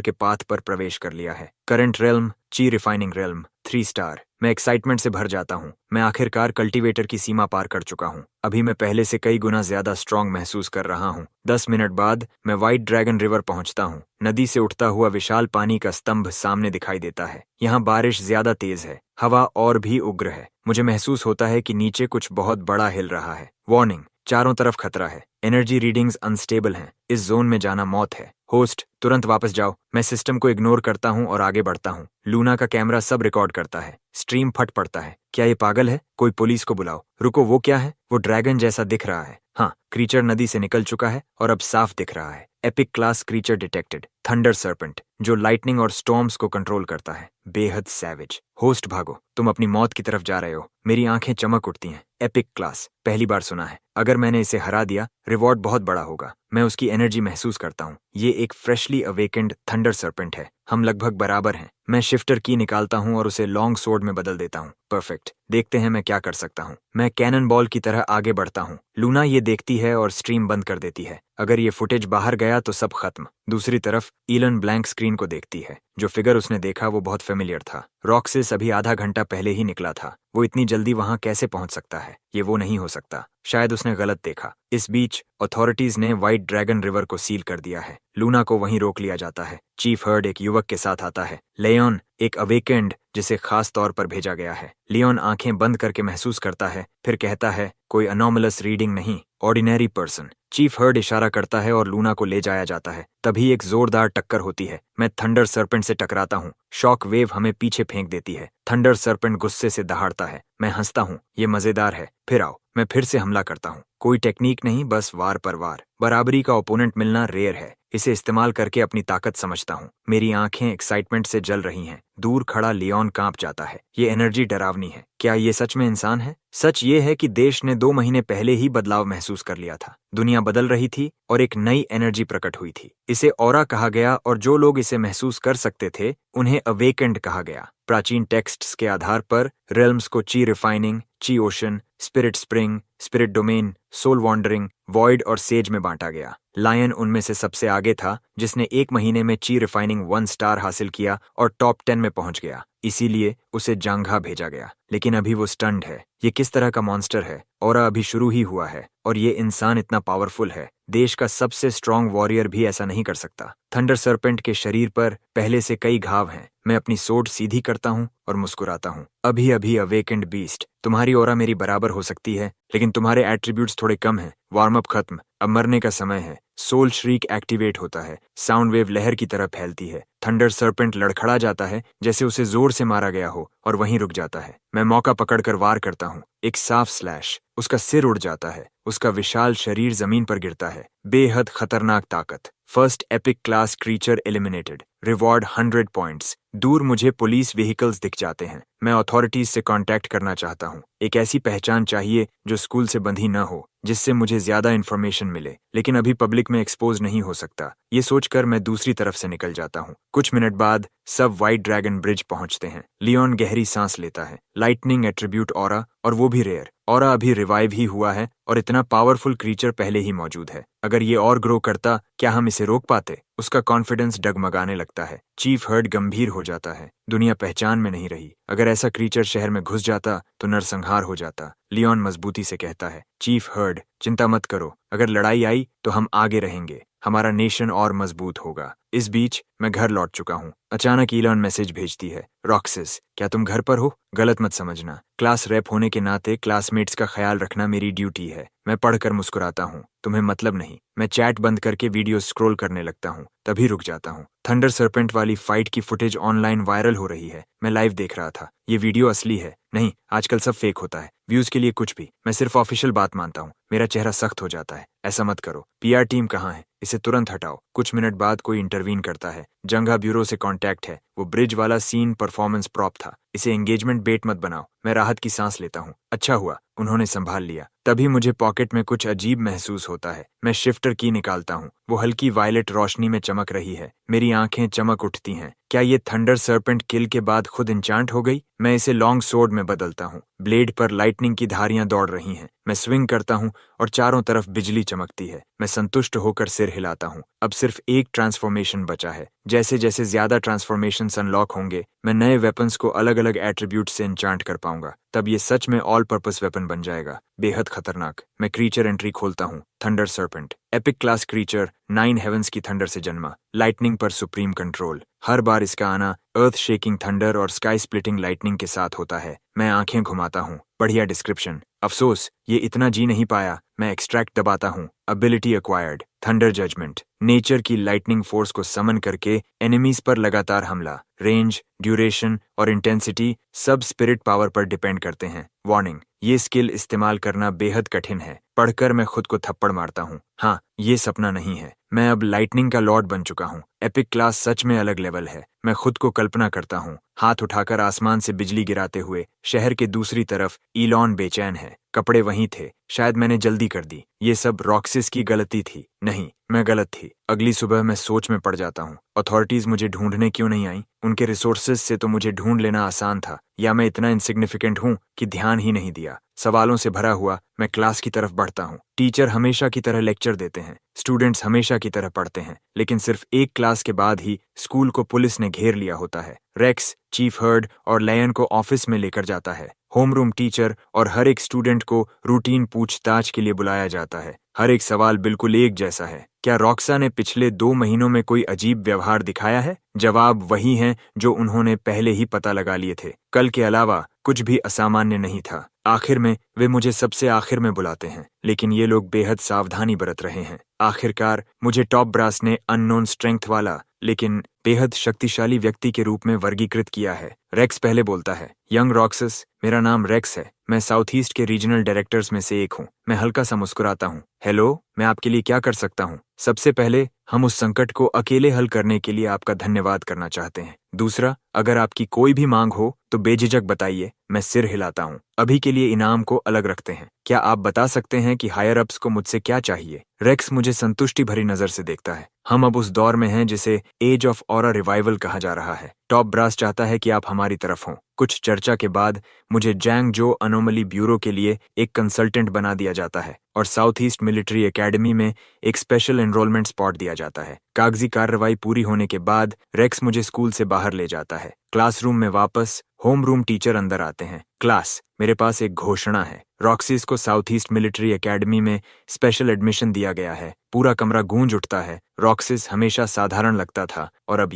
के पाथ पर प्रवेश कर लिया है। करंट रेल्म, ची रिफाइनिंग रेल्म, 3 स्टार। मैं एक्साइटमेंट से भर जाता हूँ। मैं आखिरकार कल्टीवेटर की सीमा पार कर चुका हूँ। अभी मैं पहले से कई गुना ज्यादा स्ट्रांग महसूस कर रहा हूँ। 10 मिनट बाद मैं व्हाइट ड्रैगन रिवर पहुंचता हूँ। नदी से उठता हुआ विशाल पानी का स्तंभ सामने दिखाई देता है। यहाँ बारिश ज्यादा तेज है, हवा और भी उग्र है। मुझे महसूस होता है कि नीचे कुछ बहुत बड़ा हिल रहा है। वार्निंग, चारों तरफ खतरा है। एनर्जी रीडिंग्स अनस्टेबल हैं। इस जोन में जाना मौत है। होस्ट, तुरंत वापस जाओ। मैं सिस्टम को इग्नोर करता हूँ और आगे बढ़ता हूँ। लूना का कैमरा सब रिकॉर्ड करता है। स्ट्रीम फट पड़ता है। क्या ये पागल है? कोई पुलिस को बुलाओ। रुको, वो क्या है? वो ड्रैगन जैसा दिख रहा है। हाँ, क्रीचर नदी से निकल चुका है और अब साफ दिख रहा है। Epic class creature detected. Thunder serpent, जो लाइटनिंग और स्टॉर्म्स को कंट्रोल करता है। बेहद सैविज। होस्ट, भागो, तुम अपनी मौत की तरफ जा रहे हो। मेरी आंखें चमक उठती हैं। एपिक क्लास, पहली बार सुना है। अगर मैंने इसे हरा दिया, रिवॉर्ड बहुत बड़ा होगा। मैं उसकी एनर्जी महसूस करता हूँ। ये एक फ्रेशली अवेकेंड थंडर सर्पेंट है। हम लगभग बराबर हैं। मैं शिफ्टर की निकालता हूँ और उसे लॉन्ग सोर्ड में बदल देता हूँ। परफेक्ट। देखते हैं मैं क्या कर सकता हूँ। मैं कैनन बॉल की तरह आगे बढ़ता हूँ। लूना ये देखती है और स्ट्रीम बंद कर देती है। अगर ये फुटेज बाहर गया तो सब खत्म। दूसरी तरफ ईलन ब्लैंक स्क्रीन को देखती है। जो फिगर उसने देखा वो बहुत फेमिलियर था। रॉक्सिस अभी आधा घंटा पहले ही निकला था। वो इतनी जल्दी वहां कैसे पहुंच सकता है? ये वो नहीं हो सकता। शायद उसने गलत देखा। इस बीच अथॉरिटीज ने व्हाइट ड्रैगन रिवर को सील कर दिया है। लूना को वहीं रोक लिया जाता है। चीफ हर्ड एक युवक के साथ आता है, लेओन, एक अवेकेंड जिसे खास तौर पर भेजा गया है। लियोन आंखें बंद करके महसूस करता है, फिर कहता है, कोई अनोमलस रीडिंग नहीं, ऑर्डिनरी पर्सन। चीफ हर्ड इशारा करता है और लूना को ले जाया जाता है। तभी एक जोरदार टक्कर होती है। मैं थंडर सर्पेंट से टकराता हूँ। शॉक वेव हमें पीछे फेंक देती है। थंडर सर्पेंट गुस्से से दहाड़ता है। मैं हंसता हूँ, ये मजेदार है। फिर आओ, मैं फिर से हमला करता हूँ। कोई टेक्निक नहीं, बस वार पर वार। बराबरी का ओपोनेंट मिलना रेयर है। इसे इस्तेमाल करके अपनी ताकत समझता हूँ। मेरी आंखें एक्साइटमेंट से जल रही हैं। दूर खड़ा लियोन कांप जाता है। ये एनर्जी डरावनी है। क्या ये सच में इंसान है? सच ये है कि देश ने 2 महीने पहले ही बदलाव महसूस कर लिया था। दुनिया बदल रही थी और एक नई एनर्जी प्रकट हुई थी। इसे ऑरा कहा गया और जो लोग इसे महसूस कर सकते थे उन्हें अवेकेंड कहा गया। प्राचीन टेक्स्ट्स के आधार पर रेल्म्स को qi refining, qi ocean, spirit spring, spirit domain, soul wandering, void और सेज में बांटा गया। लायन उनमें से सबसे आगे था, जिसने 1 महीने में ची रिफाइनिंग 1 स्टार हासिल किया और टॉप 10 में पहुंच गया। इसीलिए उसे जांघा भेजा गया। लेकिन अभी वो स्टन्ड है। ये किस तरह का मॉन्स्टर है? ऑरा अभी शुरू ही हुआ है और ये इंसान इतना पावरफुल है। देश का सबसे स्ट्रांग वॉरियर भी ऐसा नहीं कर सकता। थंडर सर्पेंट के शरीर पर पहले से कई घाव हैं। मैं अपनी सोट सीधी करता हूँ और मुस्कुराता हूँ। अभी अभी अवेकेंड बीस्ट, तुम्हारी ऑरा मेरी बराबर हो सकती है, लेकिन तुम्हारे एट्रीब्यूट्स थोड़े कम हैं। वार्म अप खत्म, अब मरने का समय है। सोल श्रीक एक्टिवेट होता है। साउंड वेव लहर की तरह फैलती है। थंडर सर्पेंट लड़खड़ा जाता है जैसे उसे जोर से मारा गया हो और वहीं रुक जाता है। मैं मौका पकड़कर वार करता हूँ। एक साफ स्लैश। उसका सिर उड़ जाता है। उसका विशाल शरीर जमीन पर गिरता है। बेहद खतरनाक ताकत। First epic class creature eliminated. Reward 100 points. दूर मुझे पुलिस व्हीकल्स दिख जाते हैं। मैं अथॉरिटीज से कांटेक्ट करना चाहता हूँ। एक ऐसी पहचान चाहिए जो स्कूल से बंधी न हो, जिससे मुझे ज्यादा इन्फॉर्मेशन मिले, लेकिन अभी पब्लिक में एक्सपोज नहीं हो सकता। ये सोचकर मैं दूसरी तरफ से निकल जाता हूँ। कुछ मिनट बाद सब व्हाइट ड्रैगन ब्रिज पहुंचते हैं। लियोन गहरी सांस लेता है। लाइटनिंग एट्रीब्यूट ऑरा, और वो भी रेयर। ऑरा अभी रिवाइव ही हुआ है और इतना पावरफुल क्रीचर पहले ही मौजूद है। अगर ये और ग्रो करता, क्या हम इसे रोक पाते? उसका कॉन्फिडेंस डगमगाने लगता है। चीफ हर्ड गंभीर हो जाता है। दुनिया पहचान में नहीं रही। अगर ऐसा क्रीचर शहर में घुस जाता तो नरसंहार हो जाता। लियोन मजबूती से कहता है, चीफ हर्ड, चिंता मत करो। अगर लड़ाई आई तो हम आगे रहेंगे। हमारा नेशन और मजबूत होगा। इस बीच मैं घर लौट चुका हूँ। अचानक ईलन मैसेज भेजती है, रॉक्सिस, क्या तुम घर पर हो? गलत मत समझना। क्लास रैप होने के नाते क्लासमेट्स का ख्याल रखना मेरी ड्यूटी है। मैं पढ़कर मुस्कुराता हूँ। तुम्हें मतलब नहीं। मैं चैट बंद करके वीडियो स्क्रॉल करने लगता हूँ, तभी रुक जाता हूँ। थंडर सर्पेंट वाली फाइट की फुटेज ऑनलाइन वायरल हो रही है। मैं लाइव देख रहा था। ये वीडियो असली है? नहीं, आजकल सब फेक होता है। व्यूज के लिए कुछ भी। मैं सिर्फ ऑफिशियल बात मानता हूँ। मेरा चेहरा सख्त हो जाता है। ऐसा मत करो। पीआर टीम कहाँ है? इसे तुरंत हटाओ। कुछ मिनट बाद कोई इंटरवीन करता है। जंगा ब्यूरो से कांटेक्ट है। वो ब्रिज वाला सीन परफॉर्मेंस प्रॉप था। इसे एंगेजमेंट बेट मत बनाओ। मैं राहत की सांस लेता हूँ। अच्छा हुआ उन्होंने संभाल लिया। तभी मुझे पॉकेट में कुछ अजीब महसूस होता है। मैं शिफ्टर की निकालता हूँ। वो हल्की वायलेट रोशनी में चमक रही है। मेरी आंखें चमक उठती हैं। क्या ये थंडर सर्पेंट किल के बाद खुद इंचांट हो गई? मैं इसे लॉन्ग सोर्ड में बदलता हूँ। ब्लेड पर लाइटनिंग की धारियां दौड़ रही हैं। मैं स्विंग करता हूँ और चारों तरफ बिजली चमकती है। मैं संतुष्ट होकर सिर हिलाता हूँ। अब सिर्फ एक ट्रांसफॉर्मेशन बचा है। जैसे जैसे ज्यादा ट्रांसफॉर्मेशन अनलॉक होंगे, मैं नए वेपन्स को अलग अलग एट्रीब्यूट से इंचांट कर पाऊंगा। तब ये सच में ऑल पर्पस वेपन बन जाएगा। बेहद खतरनाक। मैं क्रीचर एंट्री खोलता हूँ। Thunder serpent, epic class creature, 9 heavens की थंडर से जन्मा। लाइटनिंग पर सुप्रीम कंट्रोल। हर बार इसका आना अर्थ शेकिंग थंडर और स्काई स्प्लिटिंग लाइटनिंग के साथ होता है। मैं आंखें घुमाता हूँ। बढ़िया डिस्क्रिप्शन। अफसोस ये इतना जी नहीं पाया। मैं एक्सट्रैक्ट दबाता हूँ। Ability acquired, thunder judgment. Nature की लाइटनिंग फोर्स को समन करके एनिमीज पर लगातार हमला। रेंज, ड्यूरेशन और इंटेंसिटी सब स्पिरिट पावर पर डिपेंड करते हैं। वार्निंग, ये स्किल इस्तेमाल करना बेहद कठिन है। पढ़कर मैं खुद को थप्पड़ मारता हूँ। हाँ, ये सपना नहीं है। मैं अब लाइटनिंग का लॉर्ड बन चुका हूँ। एपिक क्लास सच में अलग लेवल है। मैं खुद को कल्पना करता हूँ, हाथ उठाकर आसमान से बिजली गिराते हुए। शहर के दूसरी तरफ ईलॉन बेचैन है। कपड़े वहीं थे। शायद मैंने जल्दी कर दी। ये सब रॉक्सिस की गलती थी। नहीं, मैं गलत थी। अगली सुबह मैं सोच में पड़ जाता हूँ। अथॉरिटीज मुझे ढूंढने क्यों नहीं आई? उनके रिसोर्सेज से तो मुझे ढूंढ लेना आसान था। या मैं इतना इनसिग्निफिकेंट हूँ कि ध्यान ही नहीं दिया? सवालों से भरा हुआ मैं क्लास की तरफ बढ़ता हूँ। टीचर हमेशा की तरह लेक्चर देते हैं। स्टूडेंट्स हमेशा की तरह पढ़ते हैं। लेकिन सिर्फ एक क्लास के बाद ही स्कूल को पुलिस ने घेर लिया होता है। रेक्स, चीफ हर्ड और लयन को ऑफिस में लेकर जाता है। होमरूम टीचर और हर एक स्टूडेंट को रूटीन पूछताछ के लिए बुलाया जाता है। हर एक सवाल बिल्कुल एक जैसा है। क्या रॉक्सा ने पिछले 2 महीनों में कोई अजीब व्यवहार दिखाया है? जवाब वही है जो उन्होंने पहले ही पता लगा लिए थे। कल के अलावा कुछ भी असामान्य नहीं था। आखिर में वे मुझे सबसे आखिर में बुलाते हैं, लेकिन ये लोग बेहद सावधानी बरत रहे हैं। आखिरकार मुझे टॉप ब्रास ने अननोन स्ट्रेंथ वाला लेकिन बेहद शक्तिशाली व्यक्ति के रूप में वर्गीकृत किया है। रेक्स पहले बोलता है। यंग रॉक्सस, मेरा नाम रेक्स है। मैं साउथ ईस्ट के रीजनल डायरेक्टर्स में से एक हूँ। मैं हल्का सा मुस्कुराता हूँ। हेलो, मैं आपके लिए क्या कर सकता हूँ? सबसे पहले हम उस संकट को अकेले हल करने के लिए आपका धन्यवाद करना चाहते हैं। दूसरा, अगर आपकी कोई भी मांग हो तो बेझिझक बताइए। मैं सिर हिलाता हूँ। अभी के लिए इनाम को अलग रखते हैं। क्या आप बता सकते हैं कि हायर अप्स को मुझसे क्या चाहिए? रेक्स मुझे संतुष्टि भरी नजर से देखता है। हम अब उस दौर में हैं जिसे एज ऑफ ऑरा रिवाइवल कहा जा रहा है। टॉप ब्रास चाहता है कि आप हमारी तरफ हों। कुछ चर्चा के बाद मुझे जैंग जो अनोमली ब्यूरो के लिए एक कंसल्टेंट बना दिया जाता है और साउथ ईस्ट मिलिट्री एकेडमी में एक स्पेशल एनरोलमेंट स्पॉट दिया जाता है। कागजी कार्रवाई पूरी होने के बाद रेक्स मुझे स्कूल से बाहर ले जाता है। क्लासरूम में वापस होम रूम टीचर अंदर आते हैं। क्लास, मेरे पास एक घोषणा है। रॉक्सिस को साउथ ईस्ट मिलिट्री एकेडमी में स्पेशल एडमिशन दिया गया है। पूरा कमरा गूंज उठता है। रॉक्सिस हमेशा साधारण लगता था और अब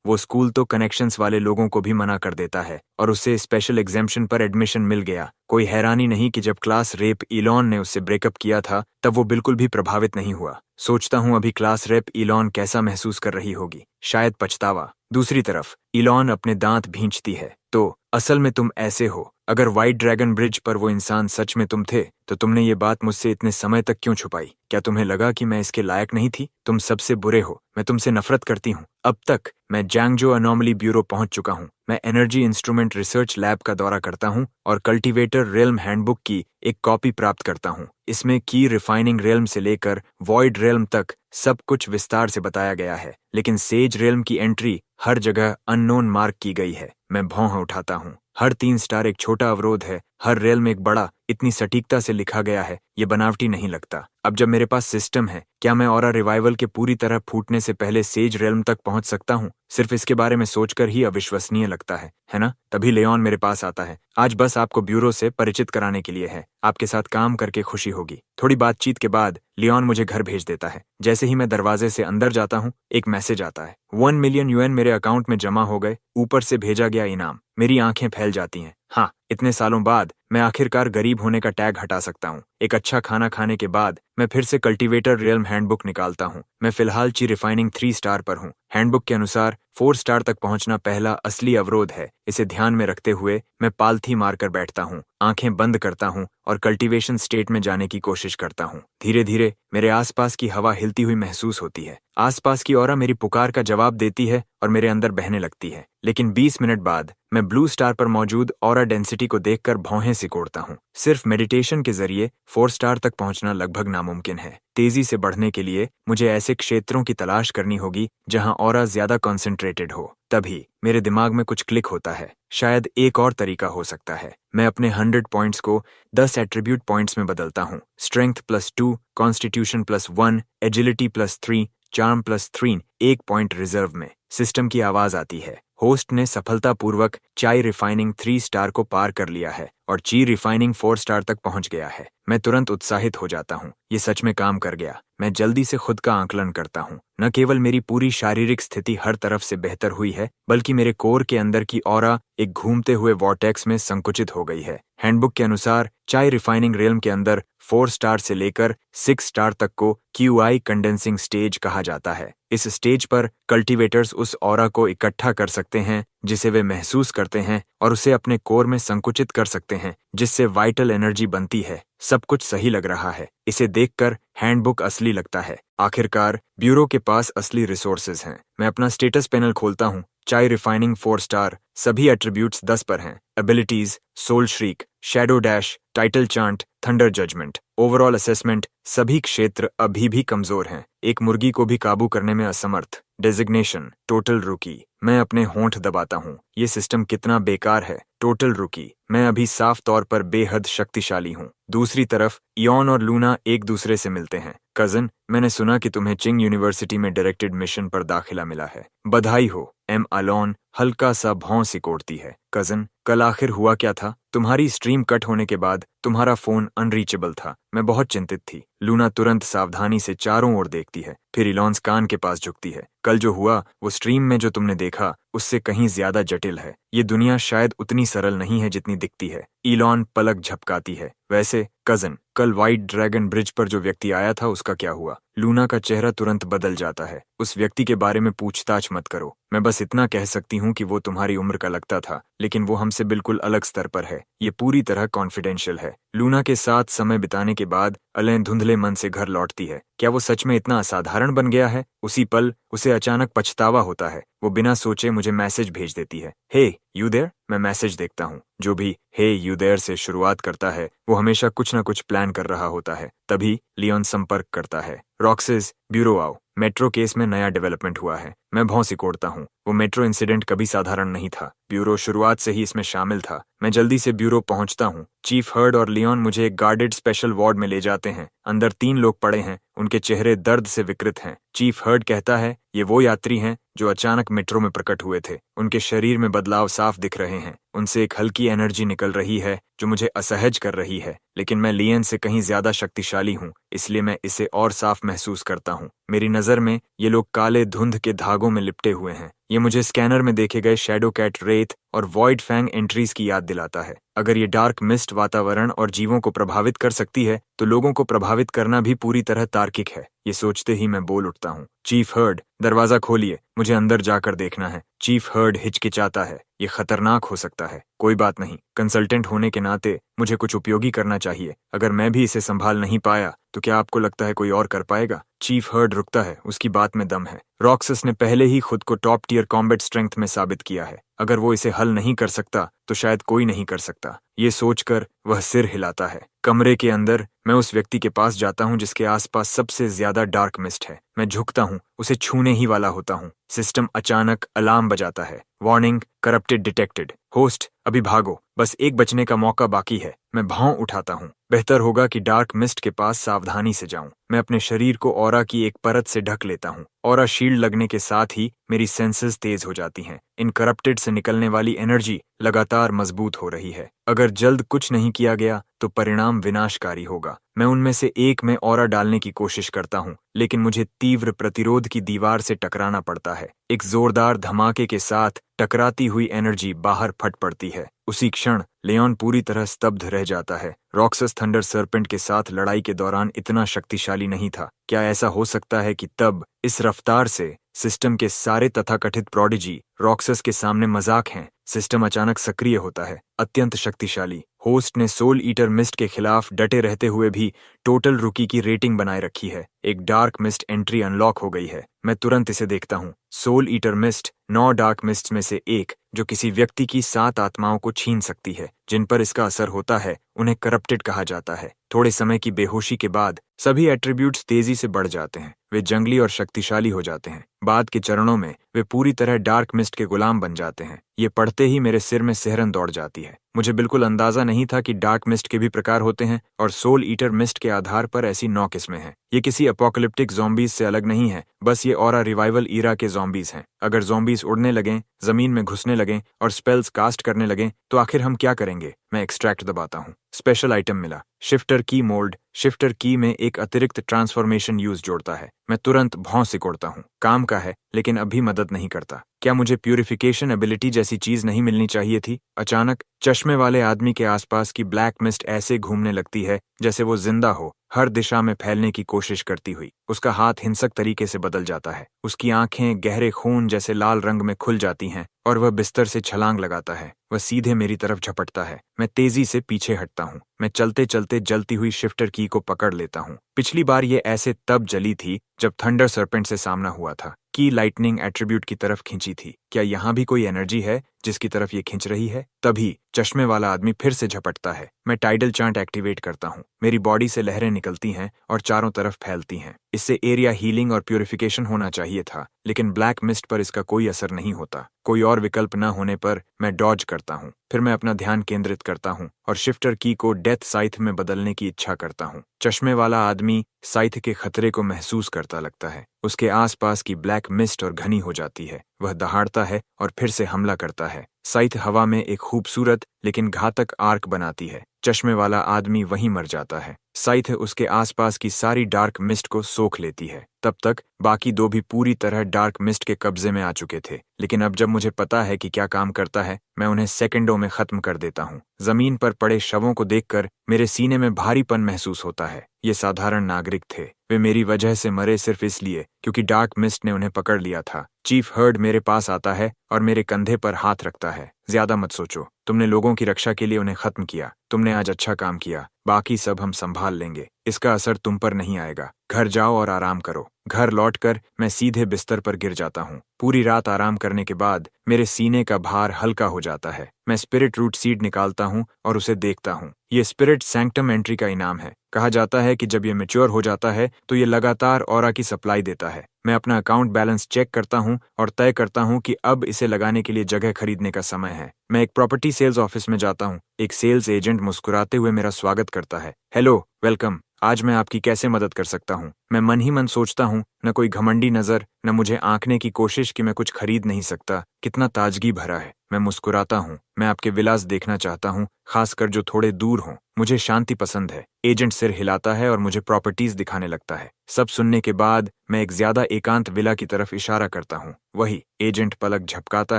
वो स्कूल तो कनेक्शंस वाले लोगों को भी मना कर देता है और उसे स्पेशल एग्जेम्पशन पर एडमिशन मिल गया। कोई हैरानी नहीं कि जब क्लास रेप इलॉन ने उससे ब्रेकअप किया था तब वो बिल्कुल भी प्रभावित नहीं हुआ। सोचता हूँ अभी क्लास रेप इलॉन कैसा महसूस कर रही होगी। शायद पछतावा। दूसरी तरफ इलॉन अपने दांत भींचती है। तो असल में तुम ऐसे हो। अगर व्हाइट ड्रैगन ब्रिज पर वो इंसान सच में तुम थे तो तुमने ये बात मुझसे इतने समय तक क्यों छुपाई? क्या तुम्हें लगा कि मैं इसके लायक नहीं थी? तुम सबसे बुरे हो। मैं तुमसे नफरत करती हूँ। अब तक मैं जैंगजो अनोमली ब्यूरो पहुंच चुका हूँ। मैं एनर्जी इंस्ट्रूमेंट रिसर्च लैब का दौरा करता हूँ और कल्टीवेटर रेल्म हैंडबुक की एक कॉपी प्राप्त करता हूँ। इसमें की रिफाइनिंग रेल्म से लेकर वॉइड रेल्म तक सब कुछ विस्तार से बताया गया है, लेकिन सेज रेल्म की एंट्री हर जगह अननोन मार्क की गई है। मैं भौं उठाता हूँ। हर 3 स्टार एक छोटा अवरोध है, हर रेल में एक बड़ा। इतनी सटीकता से लिखा गया है, ये बनावटी नहीं लगता। अब जब मेरे पास सिस्टम है, क्या मैं ऑरा रिवाइवल के पूरी तरह फूटने से पहले सेज रेल्म तक पहुंच सकता हूं? सिर्फ इसके बारे में सोचकर ही अविश्वसनीय लगता है ना? तभी लेऑन मेरे पास आता है। आज बस आपको ब्यूरो से परिचित कराने के लिए है। आपके साथ काम करके खुशी होगी। थोड़ी बातचीत के बाद लियोन मुझे घर भेज देता है। जैसे ही मैं दरवाजे से अंदर जाता हूँ, एक मैसेज आता है। 1 मिलियन यूएन मेरे अकाउंट में जमा हो गए। ऊपर से भेजा गया इनाम। मेरी आंखें फैल जाती हैं। हाँ, इतने सालों बाद मैं आखिरकार गरीब होने का टैग हटा सकता हूँ। एक अच्छा खाना खाने के बाद मैं फिर से कल्टीवेटर रियल्म हैंडबुक निकालता हूँ। मैं फिलहाल ची रिफाइनिंग 3 स्टार पर हूँ। हैंडबुक के अनुसार 4 स्टार तक पहुंचना पहला असली अवरोध है। इसे ध्यान में रखते हुए मैं पालथी मारकर बैठता हूँ, आंखें बंद करता हूँ और कल्टीवेशन स्टेट में जाने की कोशिश करता हूँ। धीरे धीरे मेरे आसपास की हवा हिलती हुई महसूस होती है। आसपास की ऑरा मेरी पुकार का जवाब देती है और मेरे अंदर बहने लगती है। लेकिन 20 मिनट बाद मैं ब्लू स्टार पर मौजूद ऑरा डेंसिटी को देखकर भौहें सिकोड़ता हूँ। सिर्फ मेडिटेशन के जरिए 4 स्टार तक पहुंचना लगभग नामुमकिन है। तेजी से बढ़ने के लिए मुझे ऐसे क्षेत्रों की तलाश करनी होगी जहां ऑरा ज्यादा कॉन्सेंट्रेटेड हो। तभी मेरे दिमाग में कुछ क्लिक होता है। शायद एक और तरीका हो सकता है। मैं अपने 100 पॉइंट्स को 10 एट्रीब्यूट पॉइंट्स में बदलता हूँ। Strength +2, constitution +1, agility +3, charm +3, 1 point reserve में। सिस्टम की आवाज आती है। होस्ट ने सफलतापूर्वक चाय रिफाइनिंग 3 स्टार को पार कर लिया है और ची रिफाइनिंग 4 स्टार तक पहुंच गया है। मैं तुरंत उत्साहित हो जाता हूँ। ये सच में काम कर गया। मैं जल्दी से खुद का आकलन करता हूँ। न केवल मेरी पूरी शारीरिक स्थिति हर तरफ से बेहतर हुई है, बल्कि मेरे कोर के अंदर की ऑरा एक घूमते हुए वॉर्टेक्स में संकुचित हो गई है। हैंडबुक के अनुसार चाय रिफाइनिंग रियल्म के अंदर 4 स्टार से लेकर 6 स्टार तक को QI कंडेंसिंग स्टेज कहा जाता है। इस स्टेज पर कल्टीवेटर्स उस ऑरा को इकट्ठा कर सकते हैं जिसे वे महसूस करते हैं और उसे अपने कोर में संकुचित कर सकते हैं, जिससे वाइटल एनर्जी बनती है। सब कुछ सही लग रहा है। इसे देखकर हैंडबुक असली लगता है। आखिरकार ब्यूरो के पास असली रिसोर्सेज हैं। मैं अपना स्टेटस पैनल खोलता हूँ। चाय रिफाइनिंग 4 स्टार, सभी एट्रीब्यूट्स 10 पर हैं। Abilities soul shriek, shadow dash, title chant, thunder judgment. Overall assessment, सभी क्षेत्र अभी भी कमजोर हैं। एक मुर्गी को भी काबू करने में असमर्थ। डेजिग्नेशन टोटल रुकी। मैं अपने होंठ दबाता हूँ। ये सिस्टम कितना बेकार है। टोटल रुकी। मैं अभी साफ तौर पर बेहद शक्तिशाली हूँ। दूसरी तरफ इयॉन और लूना एक दूसरे से मिलते हैं। कजन, मैंने सुना कि तुम्हें चिंग यूनिवर्सिटी में डायरेक्टेड मिशन पर दाखिला मिला है। बधाई हो। एम अलोन हल्का सा भौं सिकोड़ती है। कजन, कल आखिर हुआ क्या था? तुम्हारी स्ट्रीम कट होने के बाद तुम्हारा फोन अनरीचेबल था। मैं बहुत चिंतित थी। लूना तुरंत सावधानी से चारों ओर देखती है, फिर इलॉन्स कान के पास झुकती है। कल जो हुआ वो स्ट्रीम में जो तुमने देखा उससे कहीं ज्यादा जटिल है। ये दुनिया शायद उतनी सरल नहीं है जितनी दिखती है। इलॉन पलक झपकाती है। वैसे कजन, कल व्हाइट ड्रैगन ब्रिज पर जो व्यक्ति आया था उसका क्या हुआ? लूना का चेहरा तुरंत बदल जाता है। उस व्यक्ति के बारे में पूछताछ मत करो। मैं बस इतना कह सकती हूँ कि वो तुम्हारी उम्र का लगता था, लेकिन वो हमसे बिल्कुल अलग स्तर पर है। ये पूरी तरह कॉन्फिडेंशियल है। लूना के साथ समय बिताने के बाद अलेन धुंधले मन से घर लौटती है। क्या वो सच में इतना असाधारण बन गया है? उसी पल उसे अचानक पछतावा होता है। वो बिना सोचे मुझे मैसेज भेज देती है। हे यू देयर। मैं मैसेज देखता हूँ। जो भी हे यू देयर से शुरुआत करता है वो हमेशा कुछ न कुछ प्लान कर रहा होता है। तभी लियोन संपर्क करता है। रॉक्सिस, ब्यूरो आओ। मेट्रो केस में नया डेवलपमेंट हुआ है। मैं भौं सिकोड़ता हूँ। वो मेट्रो इंसिडेंट कभी साधारण नहीं था। ब्यूरो शुरुआत से ही इसमें शामिल था। मैं जल्दी से ब्यूरो पहुंचता हूँ। चीफ हर्ड और लियोन मुझे एक गार्डेड स्पेशल वार्ड में ले जाते हैं। अंदर 3 लोग पड़े हैं। उनके चेहरे दर्द से विकृत हैं। चीफ हर्ड कहता है, ये वो यात्री हैं जो अचानक मेट्रो में प्रकट हुए थे। उनके शरीर में बदलाव साफ दिख रहे हैं। उनसे एक हल्की एनर्जी निकल रही है जो मुझे असहज कर रही है, लेकिन मैं लियन से कहीं ज्यादा शक्तिशाली हूँ, इसलिए मैं इसे और साफ महसूस करता हूँ। मेरी नजर में ये लोग काले धुंध के धागों में लिपटे हुए हैं। ये मुझे स्कैनर में देखे गए शैडो कैट रेत और वॉइड फैंग एंट्रीज की याद दिलाता है। अगर ये डार्क मिस्ट वातावरण और जीवों को प्रभावित कर सकती है तो लोगों को प्रभावित करना भी पूरी तरह तार्किक है। ये सोचते ही मैं बोल उठता हूँ, चीफ हर्ड, दरवाजा खोलिए, मुझे अंदर जाकर देखना है। चीफ हर्ड हिचकिचाता है। ये खतरनाक हो सकता है। कोई बात नहीं, कंसल्टेंट होने के नाते मुझे कुछ उपयोगी करना चाहिए। अगर मैं भी इसे संभाल नहीं पाया तो क्या आपको लगता है कोई और कर पाएगा? चीफ हर्ड रुकता है। उसकी बात में दम है। रॉक्सस ने पहले ही खुद को टॉप टियर कॉम्बैट स्ट्रेंथ में साबित किया है। अगर वो इसे हल नहीं कर सकता तो शायद कोई नहीं कर सकता। ये सोचकर वह सिर हिलाता है। कमरे के अंदर मैं उस व्यक्ति के पास जाता हूँ जिसके आसपास सबसे ज्यादा डार्क मिस्ट है। मैं झुकता हूँ, उसे छूने ही वाला होता हूँ। सिस्टम अचानक अलार्म बजाता है। Warning, corrupted detected. होस्ट, अभी भागो, बस एक बचने का मौका बाकी है। मैं भौं उठाता हूँ। बेहतर होगा कि डार्क मिस्ट के पास सावधानी से जाऊं। मैं अपने शरीर को ऑरा की एक परत से ढक लेता हूँ। ऑरा शील्ड लगने के साथ ही मेरी सेंसेस तेज हो जाती हैं। इन करप्टेड से निकलने वाली एनर्जी लगातार मजबूत हो रही है। अगर जल्द कुछ नहीं किया गया तो परिणाम विनाशकारी होगा। मैं उनमें से एक में ऑरा डालने की कोशिश करता हूँ, लेकिन मुझे तीव्र प्रतिरोध की दीवार से टकराना पड़ता है। एक जोरदार धमाके के साथ टकराती हुई एनर्जी बाहर फट पड़ती है। उसी क्षण लियोन पूरी तरह स्तब्ध रह जाता है। रॉक्सस थंडर सर्पेंट के साथ लड़ाई के दौरान इतना शक्तिशाली नहीं था। क्या ऐसा हो सकता है कि तब इस रफ्तार से सिस्टम के सारे तथाकथित प्रोडिजी रॉक्सस के सामने मजाक हैं? सिस्टम अचानक सक्रिय होता है, अत्यंत शक्तिशाली। होस्ट ने सोल ईटर मिस्ट के खिलाफ डटे रहते हुए भी टोटल रुकी की रेटिंग बनाए रखी है। एक डार्क मिस्ट एंट्री अनलॉक हो गई है। मैं तुरंत इसे देखता हूँ। Soul eater mist 9 dark mist में से एक, जो किसी व्यक्ति की 7 आत्माओं को छीन सकती है। जिन पर इसका असर होता है उन्हें करप्टेड कहा जाता है। थोड़े समय की बेहोशी के बाद सभी एट्रीब्यूट्स तेजी से बढ़ जाते हैं। वे जंगली और शक्तिशाली हो जाते हैं। बाद के चरणों में वे पूरी तरह डार्क मिस्ट के गुलाम बन जाते हैं। ये पढ़ते ही मेरे सिर में सिहरन दौड़ जाती है। मुझे बिल्कुल अंदाजा नहीं था कि डार्क मिस्ट के भी प्रकार होते हैं और सोल ईटर मिस्ट के आधार पर ऐसी 9 किस्में हैं। ये किसी अपोकलिप्टिक ज़ॉम्बीज से अलग नहीं है, बस ये ऑरा रिवाइवल ईरा के ज़ॉम्बीज हैं। अगर ज़ॉम्बीज उड़ने लगें, जमीन में घुसने लगें और स्पेल्स कास्ट करने लगें तो आखिर हम क्या करेंगे? मैं एक्सट्रैक्ट दबाता हूँ। स्पेशल आइटम मिला, शिफ्टर की मोल्ड। शिफ्टर की में एक अतिरिक्त ट्रांसफॉर्मेशन यूज जोड़ता है। मैं तुरंत भौं सिकोड़ता हूँ। काम का है लेकिन अभी मदद नहीं करता। क्या मुझे प्यूरिफिकेशन एबिलिटी जैसी चीज नहीं मिलनी चाहिए थी? अचानक चश्मे वाले आदमी के आसपास की ब्लैक मिस्ट ऐसे घूमने लगती है जैसे वो जिंदा हो, हर दिशा में फैलने की कोशिश करती हुई। उसका हाथ हिंसक तरीके से बदल जाता है। उसकी आंखें गहरे खून जैसे लाल रंग में खुल जाती हैं और वह बिस्तर से छलांग लगाता है। वह सीधे मेरी तरफ झपटता है। मैं तेजी से पीछे हटता हूँ। मैं चलते चलते जलती हुई शिफ्टर की को पकड़ लेता हूँ। पिछली बार ये ऐसे तब जली थी जब थंडर सर्पेंट से सामना हुआ था। की लाइटनिंग एट्रीब्यूट की तरफ खींची थी। क्या यहाँ भी कोई एनर्जी है जिसकी तरफ ये खींच रही है? तभी चश्मे वाला आदमी फिर से झपटता है। मैं टाइडल चांट एक्टिवेट करता हूँ। मेरी बॉडी से लहरें निकलती हैं और चारों तरफ फैलती हैं। इससे एरिया हीलिंग और प्यूरिफिकेशन होना चाहिए था, लेकिन ब्लैक मिस्ट पर इसका कोई असर नहीं होता। कोई और विकल्प न होने पर मैं डॉज करता हूँ। फिर मैं अपना ध्यान केंद्रित करता हूँ और शिफ्टर की को डेथ साइथ में बदलने की इच्छा करता हूँ। चश्मे वाला आदमी साइथ के खतरे को महसूस करता लगता है। उसके आसपास की ब्लैक मिस्ट और घनी हो जाती है। वह दहाड़ता है और फिर से हमला करता है। साइथ हवा में एक खूबसूरत लेकिन घातक आर्क बनाती है। चश्मे वाला आदमी वहीं मर जाता है। साइथ उसके आसपास की सारी डार्क मिस्ट को सोख लेती है। तब तक बाकी दो भी पूरी तरह डार्क मिस्ट के कब्जे में आ चुके थे, लेकिन अब जब मुझे पता है कि क्या काम करता है, मैं उन्हें सेकंडों में खत्म कर देता हूँ। जमीन पर पड़े शवों को देखकर मेरे सीने में भारीपन महसूस होता है। ये साधारण नागरिक थे। वे मेरी वजह से मरे सिर्फ इसलिए क्योंकि डार्क मिस्ट ने उन्हें पकड़ लिया था। चीफ हर्ड मेरे पास आता है और मेरे कंधे पर हाथ रखता है। ज्यादा मत सोचो, तुमने लोगों की रक्षा के लिए उन्हें खत्म किया। तुमने आज अच्छा काम किया। बाकी सब हम संभाल लेंगे। इसका असर तुम पर नहीं आएगा। घर जाओ और आराम करो। घर लौटकर मैं सीधे बिस्तर पर गिर जाता हूँ। पूरी रात आराम करने के बाद मेरे सीने का भार हल्का हो जाता है। मैं स्पिरिट रूट सीड निकालता हूँ और उसे देखता हूँ। ये स्पिरिट सैंक्टम एंट्री का इनाम है। कहा जाता है कि जब ये मैच्योर हो जाता है तो ये लगातार ऑरा की सप्लाई देता है। मैं अपना अकाउंट बैलेंस चेक करता हूँ और तय करता हूँ कि अब इसे लगाने के लिए जगह खरीदने का समय है। मैं एक प्रॉपर्टी सेल्स ऑफिस में जाता हूँ। एक सेल्स एजेंट मुस्कुराते हुए मेरा स्वागत करता है। Hello, welcome. आज मैं आपकी कैसे मदद कर सकता हूँ? मैं मन ही मन सोचता हूँ, न कोई घमंडी नजर, न मुझे आंकने की कोशिश कि मैं कुछ खरीद नहीं सकता। कितना ताजगी भरा है। मैं मुस्कुराता हूँ। मैं आपके विलास देखना चाहता हूँ, खासकर जो थोड़े दूर हों। मुझे शांति पसंद है। एजेंट सिर हिलाता है और मुझे प्रॉपर्टीज दिखाने लगता है। सब सुनने के बाद मैं एक ज्यादा एकांत विला की तरफ इशारा करता हूँ। वही एजेंट पलक झपकाता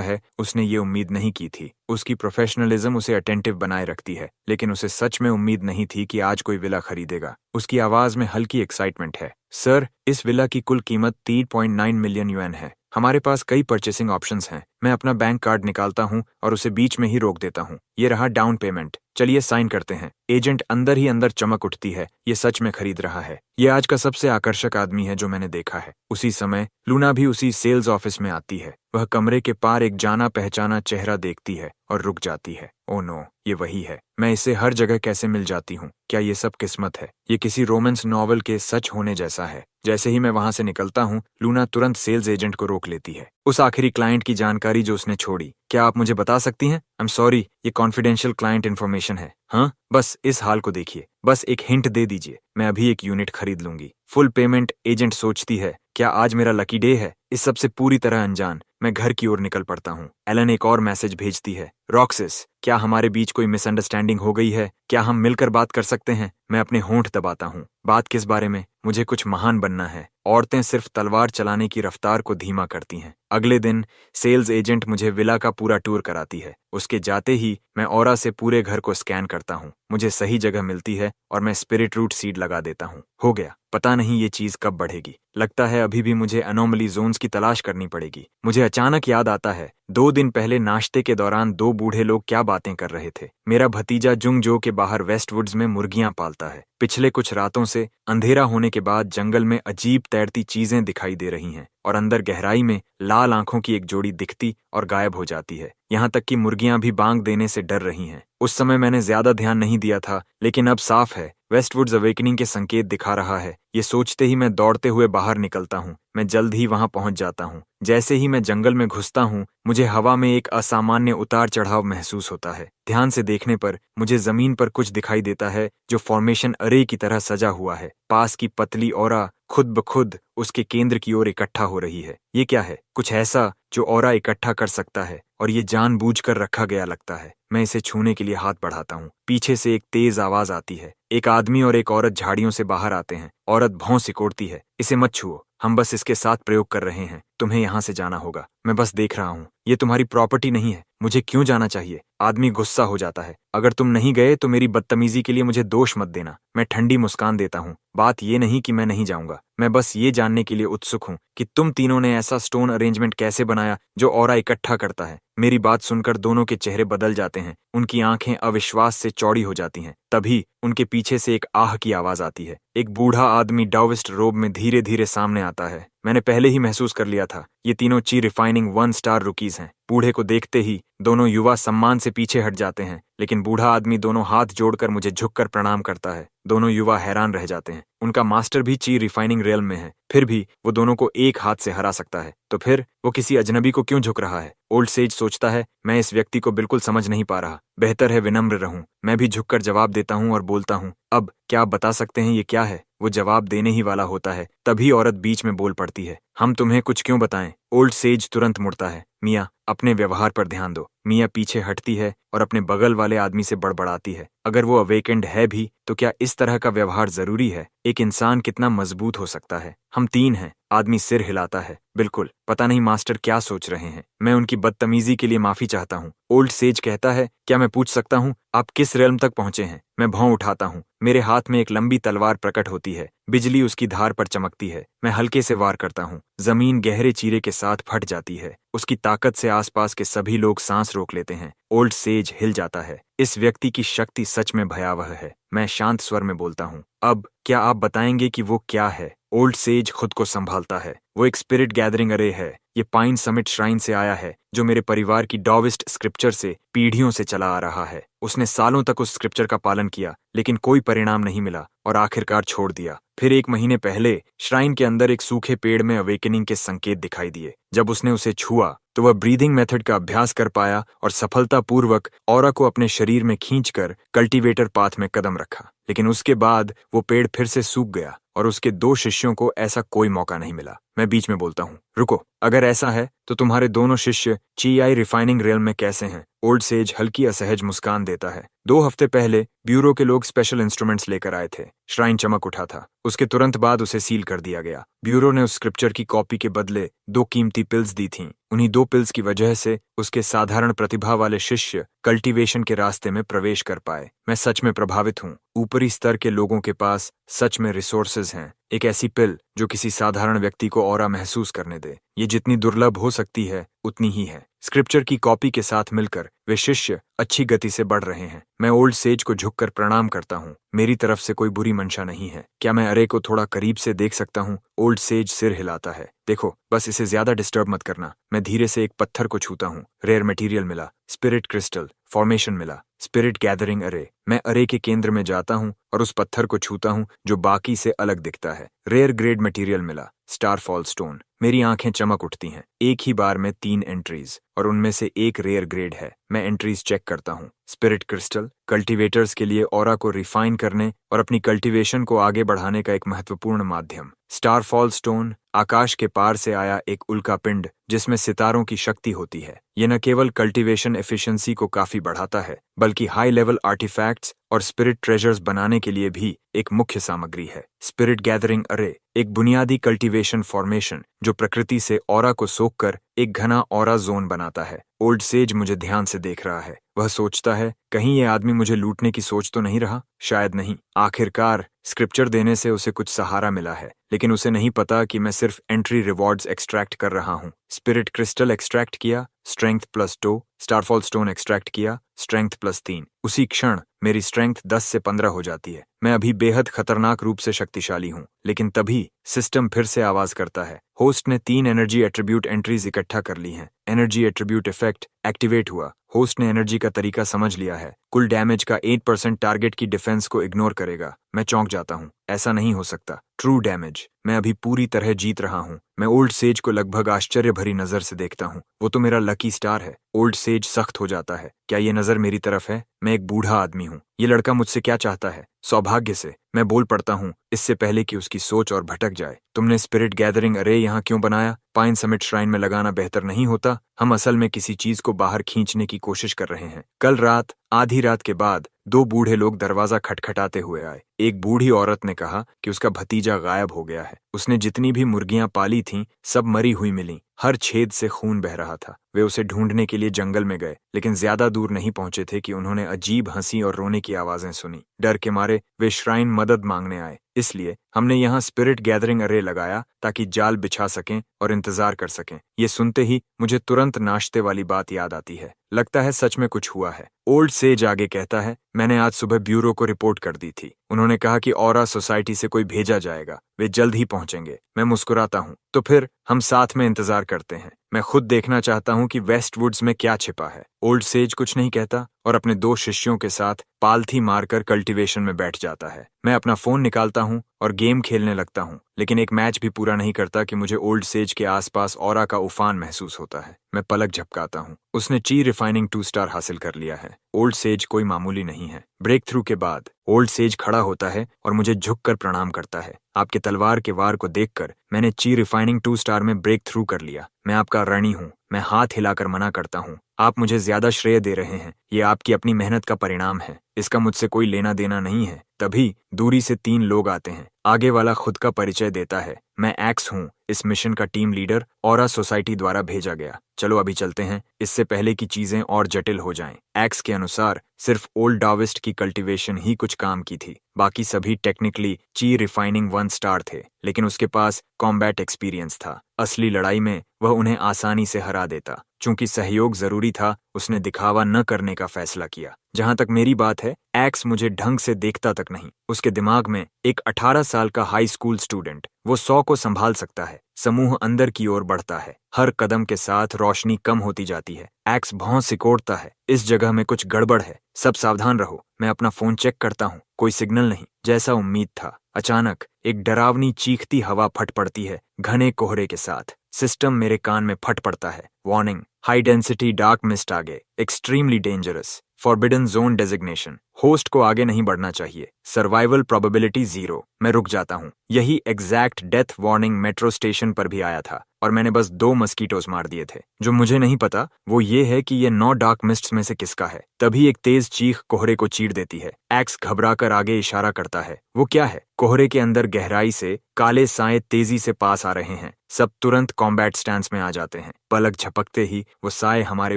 है। उसने ये उम्मीद नहीं की थी। उसकी प्रोफेशनलिज्म उसे अटेंटिव बनाए रखती है, लेकिन उसे सच में उम्मीद नहीं थी कि आज कोई विला खरीदेगा। उसकी आवाज में हल्की एक्साइटमेंट है। सर, इस विला की कुल कीमत 3.9 मिलियन युएन है। हमारे पास कई परचेसिंग ऑप्शंस हैं। मैं अपना बैंक कार्ड निकालता हूँ और उसे बीच में ही रोक देता हूँ। ये रहा डाउन पेमेंट। चलिए साइन करते हैं। एजेंट अंदर ही अंदर चमक उठती है। ये सच में खरीद रहा है। ये आज का सबसे आकर्षक आदमी है जो मैंने देखा है। उसी समय लूना भी उसी सेल्स ऑफिस में आती है। वह कमरे के पार एक जाना पहचाना चेहरा देखती है और रुक जाती है। ओ नो, ये वही है। मैं इसे हर जगह कैसे मिल जाती हूँ? क्या ये सब किस्मत है? ये किसी रोमांस नॉवल के सच होने जैसा है। जैसे ही मैं वहां से निकलता हूँ, लूना तुरंत सेल्स एजेंट को रोक लेती है। उस आखिरी क्लाइंट की जानकारी जो उसने छोड़ी, क्या आप मुझे बता सकती हैं? आई एम सॉरी, ये कॉन्फिडेंशियल क्लाइंट इन्फॉर्मेशन है। हाँ, बस इस हाल को देखिए। बस एक हिंट दे दीजिए। मैं अभी एक यूनिट खरीद लूंगी। Full payment. एजेंट सोचती है, क्या आज मेरा लकी डे है? इस सबसे पूरी तरह अनजान मैं घर की ओर निकल पड़ता हूँ। एलन एक और मैसेज भेजती है। रॉक्सिस, क्या हमारे बीच कोई मिसअंडरस्टैंडिंग हो गई है? क्या हम मिलकर बात कर सकते हैं? मैं अपने होंठ दबाता हूँ। बात किस बारे में? मुझे कुछ महान बनना है। औरतें सिर्फ तलवार चलाने की रफ्तार को धीमा करती हैं। अगले दिन सेल्स एजेंट मुझे विला का पूरा टूर कराती है। उसके जाते ही मैं ऑरा से पूरे घर को स्कैन करता हूँ। मुझे सही जगह मिलती है और मैं स्पिरिट रूट सीड लगा देता हूँ। हो गया। पता नहीं ये चीज कब बढ़ेगी। लगता है अभी भी मुझे अनोमली जोन्स की तलाश करनी पड़ेगी। मुझे अचानक याद आता है 2 दिन पहले नाश्ते के दौरान 2 बूढ़े लोग क्या बातें कर रहे थे। मेरा भतीजा जुंग जो के बाहर वेस्टवुड्स में मुर्गियां पालता है। पिछले कुछ रातों से अंधेरा होने के बाद जंगल में अजीब तैरती चीजें दिखाई दे रही हैं और अंदर गहराई में लाल आंखों की एक जोड़ी दिखती और गायब हो जाती है। यहाँ तक कि मुर्गियां भी बांग देने से डर रही हैं। उस समय मैंने ज्यादा ध्यान नहीं दिया था, लेकिन अब साफ है वेस्टवुड्स अवेकनिंग के संकेत दिखा रहा है। ये सोचते ही मैं दौड़ते हुए बाहर निकलता हूँ। मैं जल्द ही वहां पहुंच जाता हूँ। जैसे ही मैं जंगल में घुसता हूँ, मुझे हवा में एक असामान्य उतार चढ़ाव महसूस होता है। ध्यान से देखने पर मुझे जमीन पर कुछ दिखाई देता है जो फॉर्मेशन अरे की तरह सजा हुआ है। पास की पतली ऑरा खुद ब खुद उसके केंद्र की ओर इकट्ठा हो रही है। ये क्या है? कुछ ऐसा जो ऑरा इकट्ठा कर सकता है और ये जानबूझकर रखा गया लगता है। मैं इसे छूने के लिए हाथ बढ़ाता हूँ। पीछे से एक तेज आवाज आती है। एक आदमी और एक औरत झाड़ियों से बाहर आते हैं। औरत भौं सिकोड़ती है, इसे मत छुओ, हम बस इसके साथ प्रयोग कर रहे हैं। तुम्हें यहाँ से जाना होगा। मैं बस देख रहा हूँ। ये तुम्हारी प्रॉपर्टी नहीं है। मुझे क्यों जाना चाहिए? आदमी गुस्सा हो जाता है। अगर तुम नहीं गए तो मेरी बदतमीजी के लिए मुझे दोष मत देना। मैं ठंडी मुस्कान देता हूँ। बात ये नहीं कि मैं नहीं जाऊंगा, मैं बस ये जानने के लिए उत्सुक हूँ कि तुम तीनों ने ऐसा स्टोन अरेंजमेंट कैसे बनाया जो ऑरा इकट्ठा करता है। मेरी बात सुनकर दोनों के चेहरे बदल जाते हैं। उनकी आंखें अविश्वास से चौड़ी हो जाती हैं। तभी उनके पीछे से एक आह की आवाज आती है। एक बूढ़ा आदमी डाविस्ट रोब में धीरे धीरे सामने आता है। मैंने पहले ही महसूस कर लिया था, ये तीनों ची रिफाइनिंग 1 स्टार रुकीज हैं। बूढ़े को देखते ही दोनों युवा सम्मान से पीछे हट जाते हैं, लेकिन बूढ़ा आदमी दोनों हाथ जोड़कर मुझे झुककर प्रणाम करता है। दोनों युवा हैरान रह जाते हैं। उनका मास्टर भी ची रिफाइनिंग रेल में है, फिर भी वो दोनों को एक हाथ से हरा सकता है। तो फिर वो किसी अजनबी को क्यों झुक रहा है? ओल्ड सेज सोचता है। मैं इस व्यक्ति को बिल्कुल समझ नहीं पा रहा। बेहतर है विनम्र रहूं। मैं भी झुककर जवाब देता हूं और बोलता हूं, अब क्या आप बता सकते हैं ये क्या है? वो जवाब देने ही वाला होता है, तभी औरत बीच में बोल पड़ती है, हम तुम्हें कुछ क्यों बताएं? ओल्ड सेज तुरंत मुड़ता है। मियाँ, अपने व्यवहार पर ध्यान दो। मियाँ पीछे हटती है और अपने बगल वाले आदमी से बड़बड़ाती है, अगर वो अवेकेंड है भी तो क्या इस तरह का व्यवहार जरूरी है? एक इंसान कितना मजबूत हो सकता है? हम 3 हैं। आदमी सिर हिलाता है। बिल्कुल, पता नहीं मास्टर क्या सोच रहे हैं। मैं उनकी बदतमीजी के लिए माफी चाहता हूँ। ओल्ड सेज कहता है, क्या मैं पूछ सकता हूँ आप किस रेल्म तक पहुंचे हैं? मैं भौं उठाता हूँ। मेरे हाथ में एक लंबी तलवार प्रकट होती है। बिजली उसकी धार पर चमकती है। मैं हल्के से वार करता हूँ। जमीन गहरे चीरे के साथ फट जाती है। उसकी ताकत से आसपास के सभी लोग सांस रोक लेते हैं। ओल्ड सेज हिल जाता है। इस व्यक्ति की शक्ति सच में भयावह है। मैं शांत स्वर में बोलता हूँ, अब क्या आप बताएंगे कि वो क्या है? ओल्ड सेज खुद को संभालता है। वो एक स्पिरिट गैदरिंग अरे है। ये पाइन समिट श्राइन से आया है, जो मेरे परिवार की डाविस्ट स्क्रिप्चर से पीढ़ियों से चला आ रहा है। उसने सालों तक उस स्क्रिप्चर का पालन किया, लेकिन कोई परिणाम नहीं मिला और आखिरकार छोड़ दिया। फिर 1 महीने पहले श्राइन के अंदर एक सूखे पेड़ में अवेकनिंग के संकेत दिखाई दिए। जब उसने उसे छुआ तो वह ब्रीदिंग मेथड का अभ्यास कर पाया और सफलतापूर्वक ऑरा को अपने शरीर में खींचकर कल्टीवेटर पाथ में कदम रखा। लेकिन उसके बाद वो पेड़ फिर से सूख गया और उसके 2 शिष्यों को ऐसा कोई मौका नहीं मिला। मैं बीच में बोलता हूँ, रुको, अगर ऐसा है तो तुम्हारे दोनों शिष्य चीआई रिफाइनिंग रेल में कैसे हैं? ओल्ड सेज हल्की असहज मुस्कान देता है। 2 हफ्ते पहले ब्यूरो के लोग स्पेशल इंस्ट्रूमेंट्स लेकर आए थे। श्राइन चमक उठा था। उसके तुरंत बाद उसे सील कर दिया गया। ब्यूरो ने उस स्क्रिप्चर की कॉपी के बदले 2 कीमती पिल्स दी थीं। उन्हीं 2 पिल्स की वजह से उसके साधारण प्रतिभा वाले शिष्य कल्टीवेशन के रास्ते में प्रवेश कर पाए। मैं सच में प्रभावित हूँ। ऊपरी स्तर के लोगों के पास सच में रिसोर्सेज हैं। एक ऐसी पिल जो किसी साधारण व्यक्ति को ऑरा महसूस करने दे। ये जितनी दुर्लभ हो सकती है उतनी ही है। स्क्रिप्चर की कॉपी के साथ मिलकर वे शिष्य अच्छी गति से बढ़ रहे हैं। मैं ओल्ड सेज को झुककर प्रणाम करता हूँ। मेरी तरफ से कोई बुरी मंशा नहीं है। क्या मैं अरे को थोड़ा करीब से देख सकता हूँ? ओल्ड सेज सिर हिलाता है। देखो, बस इसे ज्यादा डिस्टर्ब मत करना। मैं धीरे से एक पत्थर को छूता हूँ। रेयर मटेरियल मिला, स्पिरिट क्रिस्टल, फॉर्मेशन मिला, स्पिरिट गैदरिंग अरे। मैं अरे के केंद्र में जाता हूँ और उस पत्थर को छूता हूँ जो बाकी से अलग दिखता है। रेयर ग्रेड मटेरियल मिला, स्टारफॉल स्टोन। मेरी आंखें चमक उठती हैं। एक ही बार में 3 एंट्रीज और उनमें से एक रेयर ग्रेड है। मैं एंट्रीज चेक करता हूँ। स्पिरिट क्रिस्टल, कल्टीवेटर्स के लिए ऑरा को रिफाइन करने और अपनी कल्टीवेशन को आगे बढ़ाने का एक महत्वपूर्ण माध्यम। स्टारफॉल स्टोन, आकाश के पार से आया एक उल्का पिंड जिसमें सितारों की शक्ति होती है। ये न केवल कल्टीवेशन एफिशिएंसी को काफी बढ़ाता है, बल्कि हाई लेवल आर्टिफैक्ट्स और स्पिरिट ट्रेजर्स बनाने के लिए भी एक मुख्य सामग्री है। स्पिरिट गैदरिंग अरे एक बुनियादी कल्टीवेशन फॉर्मेशन जो प्रकृति से ऑरा को सोखकर एक घना ऑरा जोन बनाता है। ओल्ड सेज मुझे ध्यान से देख रहा है। वह सोचता है, कहीं ये आदमी मुझे लूटने की सोच तो नहीं रहा? शायद नहीं। आखिरकार स्क्रिप्चर देने से उसे कुछ सहारा मिला है, लेकिन उसे नहीं पता कि मैं सिर्फ एंट्री रिवॉर्ड्स एक्सट्रैक्ट कर रहा हूँ। स्पिरिट क्रिस्टल एक्सट्रैक्ट किया, स्ट्रेंथ +2। स्टारफॉल स्टोन एक्सट्रैक्ट किया, स्ट्रेंथ +3। उसी क्षण मेरी स्ट्रेंथ 10 से 15 हो जाती है। मैं अभी बेहद खतरनाक रूप से शक्तिशाली हूँ, लेकिन तभी सिस्टम फिर से आवाज करता है। होस्ट ने 3 एनर्जी एट्रीब्यूट एंट्रीज इकट्ठा कर ली हैं। एनर्जी एट्रीब्यूट इफेक्ट एक्टिवेट हुआ। होस्ट ने एनर्जी का तरीका समझ लिया है। कुल डैमेज का 8% टारगेट की डिफेंस को इग्नोर करेगा। मैं चौंक जाता हूँ। ऐसा नहीं हो सकता। True damage. मैं अभी पूरी तरह जीत रहा हूँ। मैं ओल्ड सेज को लगभग आश्चर्य भरी नजर से देखता हूँ। वो तो मेरा लकी स्टार है। ओल्ड सेज सख्त हो जाता है। क्या ये नजर मेरी तरफ है? मैं एक बूढ़ा आदमी हूँ। ये लड़का मुझसे क्या चाहता है? सौभाग्य से मैं बोल पड़ता हूँ, इससे पहले कि उसकी सोच और भटक जाए। तुमने स्पिरिट गैदरिंग अरे यहाँ क्यों बनाया? पाइन समिट श्राइन में लगाना बेहतर नहीं होता? हम असल में किसी चीज को बाहर खींचने की कोशिश कर रहे हैं। कल रात आधी रात के बाद 2 बूढ़े लोग दरवाजा खटखटाते हुए आए। एक बूढ़ी औरत ने कहा कि उसका भतीजा गायब हो गया है। उसने जितनी भी मुर्गियां पाली थीं, सब मरी हुई मिलीं। हर छेद से खून बह रहा था। वे उसे ढूंढने के लिए जंगल में गए, लेकिन ज्यादा दूर नहीं पहुंचे थे कि उन्होंने अजीब हंसी और रोने की आवाजें सुनी। डर के मारे वे श्राइन मदद मांगने आए। इसलिए हमने यहाँ स्पिरिट गैदरिंग अरे लगाया ताकि जाल बिछा सकें और इंतजार कर सकें। ये सुनते ही मुझे तुरंत नाश्ते वाली बात याद आती है। लगता है सच में कुछ हुआ है। ओल्ड सेज आगे कहता है, मैंने आज सुबह ब्यूरो को रिपोर्ट कर दी थी। उन्होंने कहा कि ऑरा सोसाइटी से कोई भेजा जाएगा। वे जल्द ही पहुंचेंगे। मैं मुस्कुराता हूँ। तो फिर हम साथ में इंतजार करते हैं। मैं खुद देखना चाहता हूँ कि वेस्ट वुड्स में क्या छिपा है। ओल्ड सेज कुछ नहीं कहता और अपने 2 शिष्यों के साथ पालथी मारकर कल्टीवेशन में बैठ जाता है। मैं अपना फोन निकालता हूँ और गेम खेलने लगता हूँ, लेकिन एक मैच भी पूरा नहीं करता कि मुझे ओल्ड सेज के आसपास ऑरा का उफान महसूस होता है। मैं पलक झपकाता हूँ। उसने ची रिफाइनिंग 2 स्टार हासिल कर लिया है। ओल्ड सेज कोई मामूली नहीं है। ब्रेक थ्रू के बाद ओल्ड सेज खड़ा होता है और मुझे झुककर प्रणाम करता है। आपके तलवार के वार को देखकर मैंने ची रिफाइनिंग 2 स्टार में ब्रेक थ्रू कर लिया। मैं आपका ऋणी हूँ। मैं हाथ हिलाकर मना करता हूँ। आप मुझे ज्यादा श्रेय दे रहे हैं। ये आपकी अपनी मेहनत का परिणाम है। इसका मुझसे कोई लेना देना नहीं है। तभी दूरी से 3 लोग आते हैं। आगे वाला खुद का परिचय देता है। मैं एक्स हूँ, इस मिशन का टीम लीडर, ऑरा सोसाइटी द्वारा भेजा गया। चलो अभी चलते हैं, इससे पहले कि चीजें और जटिल हो जाएं। एक्स के अनुसार सिर्फ ओल्ड डाविस्ट की कल्टीवेशन ही कुछ काम की थी। बाकी सभी टेक्निकली ची रिफाइनिंग 1 स्टार थे, लेकिन उसके पास कॉम्बैट एक्सपीरियंस था। असली लड़ाई में वह उन्हें आसानी से हरा देता। चूंकि सहयोग जरूरी था, उसने दिखावा न करने का फैसला किया। जहां तक मेरी बात है, एक्स मुझे ढंग से देखता तक नहीं। उसके दिमाग में एक 18 साल का हाई स्कूल स्टूडेंट, वो 100 को संभाल सकता है। समूह अंदर की ओर बढ़ता है। हर कदम के साथ रोशनी कम होती जाती है। एक्स भौं सिकोड़ता है। इस जगह में कुछ गड़बड़ है। सब सावधान रहो। मैं अपना फोन चेक करता हूँ। कोई सिग्नल नहीं। जैसा उम्मीद था। अचानक एक डरावनी चीखती हवा फट पड़ती है, घने कोहरे के साथ। सिस्टम मेरे कान में फट पड़ता है। Warning, high density dark mist आगे, extremely dangerous, forbidden zone designation. Host को आगे नहीं बढ़ना चाहिए। Survival probability 0। मैं रुक जाता हूँ। यही exact death warning metro station पर भी आया था और मैंने बस 2 मस्कीटोज मार दिए थे। जो मुझे नहीं पता वो ये है कि ये 9 डार्क मिस्ट्स में से किसका है। तभी एक तेज चीख कोहरे को चीर देती है। एक्स घबराकर आगे इशारा करता है। वो क्या है? कोहरे के अंदर गहराई से काले साए तेजी से पास आ रहे हैं। सब तुरंत कॉम्बैट स्टैंस में आ जाते हैं। पलक झपकते ही वो साए हमारे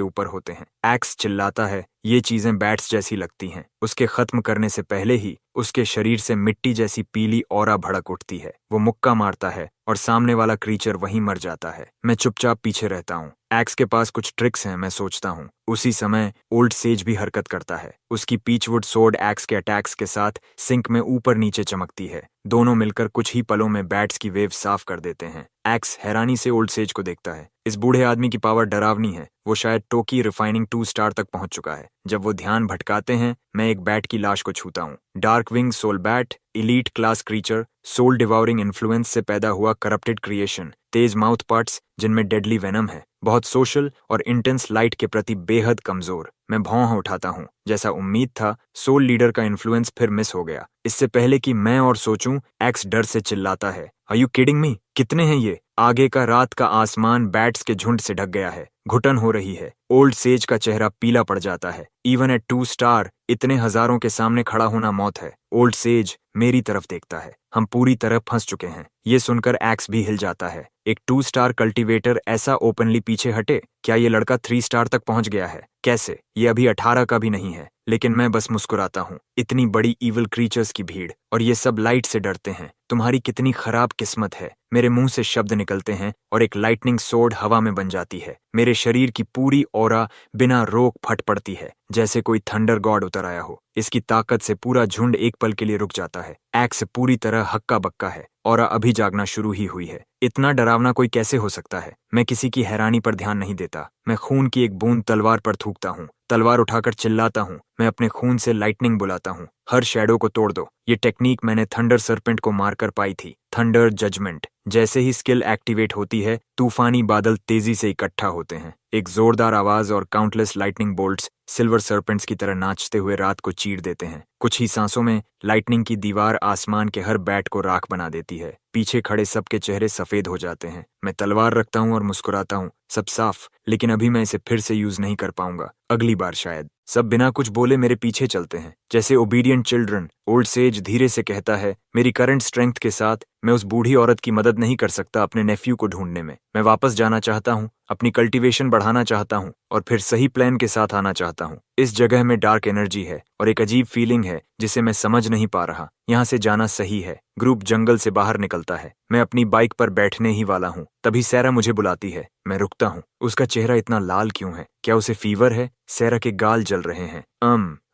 ऊपर होते हैं। एक्स चिल्लाता है, ये चीजें बैट्स जैसी लगती हैं। उसके खत्म करने से पहले ही उसके शरीर से मिट्टी जैसी पीली ऑरा भड़क उठती है। वो मुक्का मारता है और सामने वाला क्रीचर वहीं मर जाता है। मैं चुपचाप पीछे रहता हूँ। एक्स के पास कुछ ट्रिक्स हैं, मैं सोचता हूँ। उसी समय ओल्ड सेज भी हरकत करता है। उसकी पीचवुड सोर्ड एक्स के अटैक्स के साथ सिंक में ऊपर नीचे चमकती है। दोनों मिलकर कुछ ही पलों में बैट्स की वेव साफ कर देते हैं। एक्स हैरानी से ओल्ड सेज को देखता है। इस बूढ़े आदमी की पावर डरावनी है। वो शायद टोकी रिफाइनिंग 2 स्टार तक पहुंच चुका है। जब वो ध्यान भटकाते हैं, मैं एक बैट की लाश को छूता हूँ। Dark wing soul bat, elite class creature, soul devouring influence से पैदा हुआ करप्टेड क्रिएशन, तेज माउथ पार्ट्स जिनमें डेडली वेनम है, बहुत सोशल और इंटेंस लाइट के प्रति बेहद कमजोर। मैं भौं उठाता हूँ। जैसा उम्मीद था, सोल लीडर का इन्फ्लुएंस फिर मिस हो गया। इससे पहले कि मैं और सोचूं, एक्स डर से चिल्लाता है, आर यू किडिंग मी? कितने हैं ये? आगे का रात का आसमान बैट्स के झुंड से ढक गया है। घुटन हो रही है। ओल्ड सेज का चेहरा पीला पड़ जाता है। इवन एट 2 स्टार इतने हजारों के सामने खड़ा होना मौत है। ओल्ड सेज मेरी तरफ देखता है। हम पूरी तरह फंस चुके हैं। ये सुनकर एक्स भी हिल जाता है। एक 2 स्टार कल्टीवेटर ऐसा ओपनली पीछे हटे? क्या ये लड़का 3 स्टार तक पहुंच गया है? कैसे? ये अभी 18 का भी नहीं है। लेकिन मैं बस मुस्कुराता हूँ। इतनी बड़ी इविल क्रीचर्स की भीड़ और ये सब लाइट से डरते हैं। तुम्हारी कितनी खराब किस्मत है। मेरे मुंह से शब्द निकलते हैं और एक लाइटनिंग सोर्ड हवा में बन जाती है। मेरे शरीर की पूरी ऑरा बिना रोक फट पड़ती है, जैसे कोई थंडर गॉड उतर आया हो। इसकी ताकत से पूरा झुंड एक पल के लिए रुक जाता है। एक्स पूरी तरह हक्का बक्का है। ऑरा अभी जागना शुरू ही हुई है। इतना डरावना कोई कैसे हो सकता है? मैं किसी की हैरानी पर ध्यान नहीं देता। मैं खून की एक बूंद तलवार पर थूकता हूँ। तलवार उठाकर चिल्लाता हूँ। मैं अपने खून से लाइटनिंग बुलाता हूँ। हर शैडो को तोड़ दो। ये टेक्निक मैंने थंडर सरपेंट को मारकर पाई थी। Thunder judgment. जैसे ही स्किल एक्टिवेट होती है, तूफानी बादल तेजी से इकट्ठा होते हैं। एक जोरदार आवाज और countless lightning bolts silver serpents की तरह नाचते हुए रात को चीर देते हैं। कुछ ही सांसों में लाइटनिंग की दीवार आसमान के हर बैट को राख बना देती है। पीछे खड़े सबके चेहरे सफेद हो जाते हैं। मैं तलवार रखता हूँ और मुस्कुराता हूँ। सब साफ, लेकिन अभी मैं इसे फिर से यूज नहीं कर पाऊंगा। अगली बार शायद। सब बिना कुछ बोले मेरे पीछे चलते हैं, जैसे ओबीडियंट चिल्ड्रन। ओल्ड सेज धीरे से कहता है, मेरी करंट स्ट्रेंथ के साथ मैं उस बूढ़ी औरत की मदद नहीं कर सकता अपने नेफ्यू को ढूंढने में। मैं वापस जाना चाहता हूँ, अपनी कल्टीवेशन बढ़ाना चाहता हूँ और फिर सही प्लान के साथ आना चाहता हूँ। इस जगह में डार्क एनर्जी है और एक अजीब फीलिंग है जिसे मैं समझ नहीं पा रहा। यहाँ से जाना सही है। ग्रुप जंगल से बाहर निकलता है। मैं अपनी बाइक पर बैठने ही वाला हूँ, तभी सैरा मुझे बुलाती है। मैं रुकता हूँ। उसका चेहरा इतना लाल क्यों है? क्या उसे फीवर है? सैरा के गाल जल रहे हैं।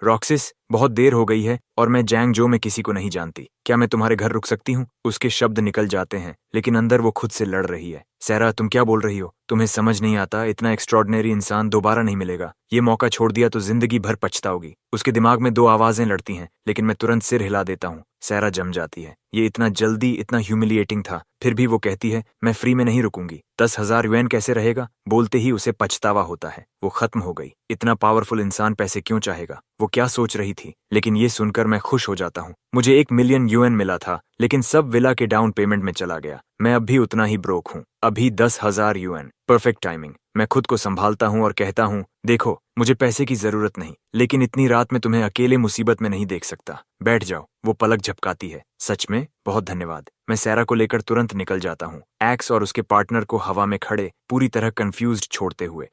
रॉक्सिस, बहुत देर हो गई है और मैं जैंगजो में किसी को नहीं जानती। क्या मैं तुम्हारे घर रुक सकती हूँ? उसके शब्द निकल जाते हैं, लेकिन अंदर वो खुद से लड़ रही है। सैरा, तुम क्या बोल रही हो? तुम्हें समझ नहीं आता, इतना एक्स्ट्रॉर्डिनरी इंसान दोबारा नहीं मिलेगा। ये मौका छोड़ दिया तो जिंदगी भर पछताओगी। उसके दिमाग में 2 आवाजें लड़ती हैं, लेकिन मैं तुरंत सिर हिला देता हूँ। सैरा जम जाती है। ये इतना जल्दी, इतना ह्यूमिलिएटिंग था। फिर भी वो कहती है, मैं फ्री में नहीं रुकूंगी। 10,000 युएन कैसे रहेगा? बोलते ही उसे पछतावा होता है। वो खत्म हो गई। इतना पावरफुल इंसान पैसे क्यों चाहेगा? वो क्या सोच रही थी? लेकिन ये सुनकर मैं खुश हो जाता हूँ। मुझे 1 मिलियन युएन मिला था, लेकिन सब विला के डाउन पेमेंट में चला गया। मैं अब भी उतना ही ब्रोक हूँ। अभी 10,000 युएन। Perfect timing. मैं खुद को संभालता हूँ और कहता हूँ, देखो, मुझे पैसे की जरूरत नहीं, लेकिन इतनी रात में तुम्हें अकेले मुसीबत में नहीं देख सकता। बैठ जाओ। वो पलक झपकाती है। सच में? बहुत धन्यवाद। मैं सैरा को लेकर तुरंत निकल जाता हूँ, एक्स और उसके पार्टनर को हवा में खड़े पूरी तरह कंफ्यूज्ड छोड़ते हुए।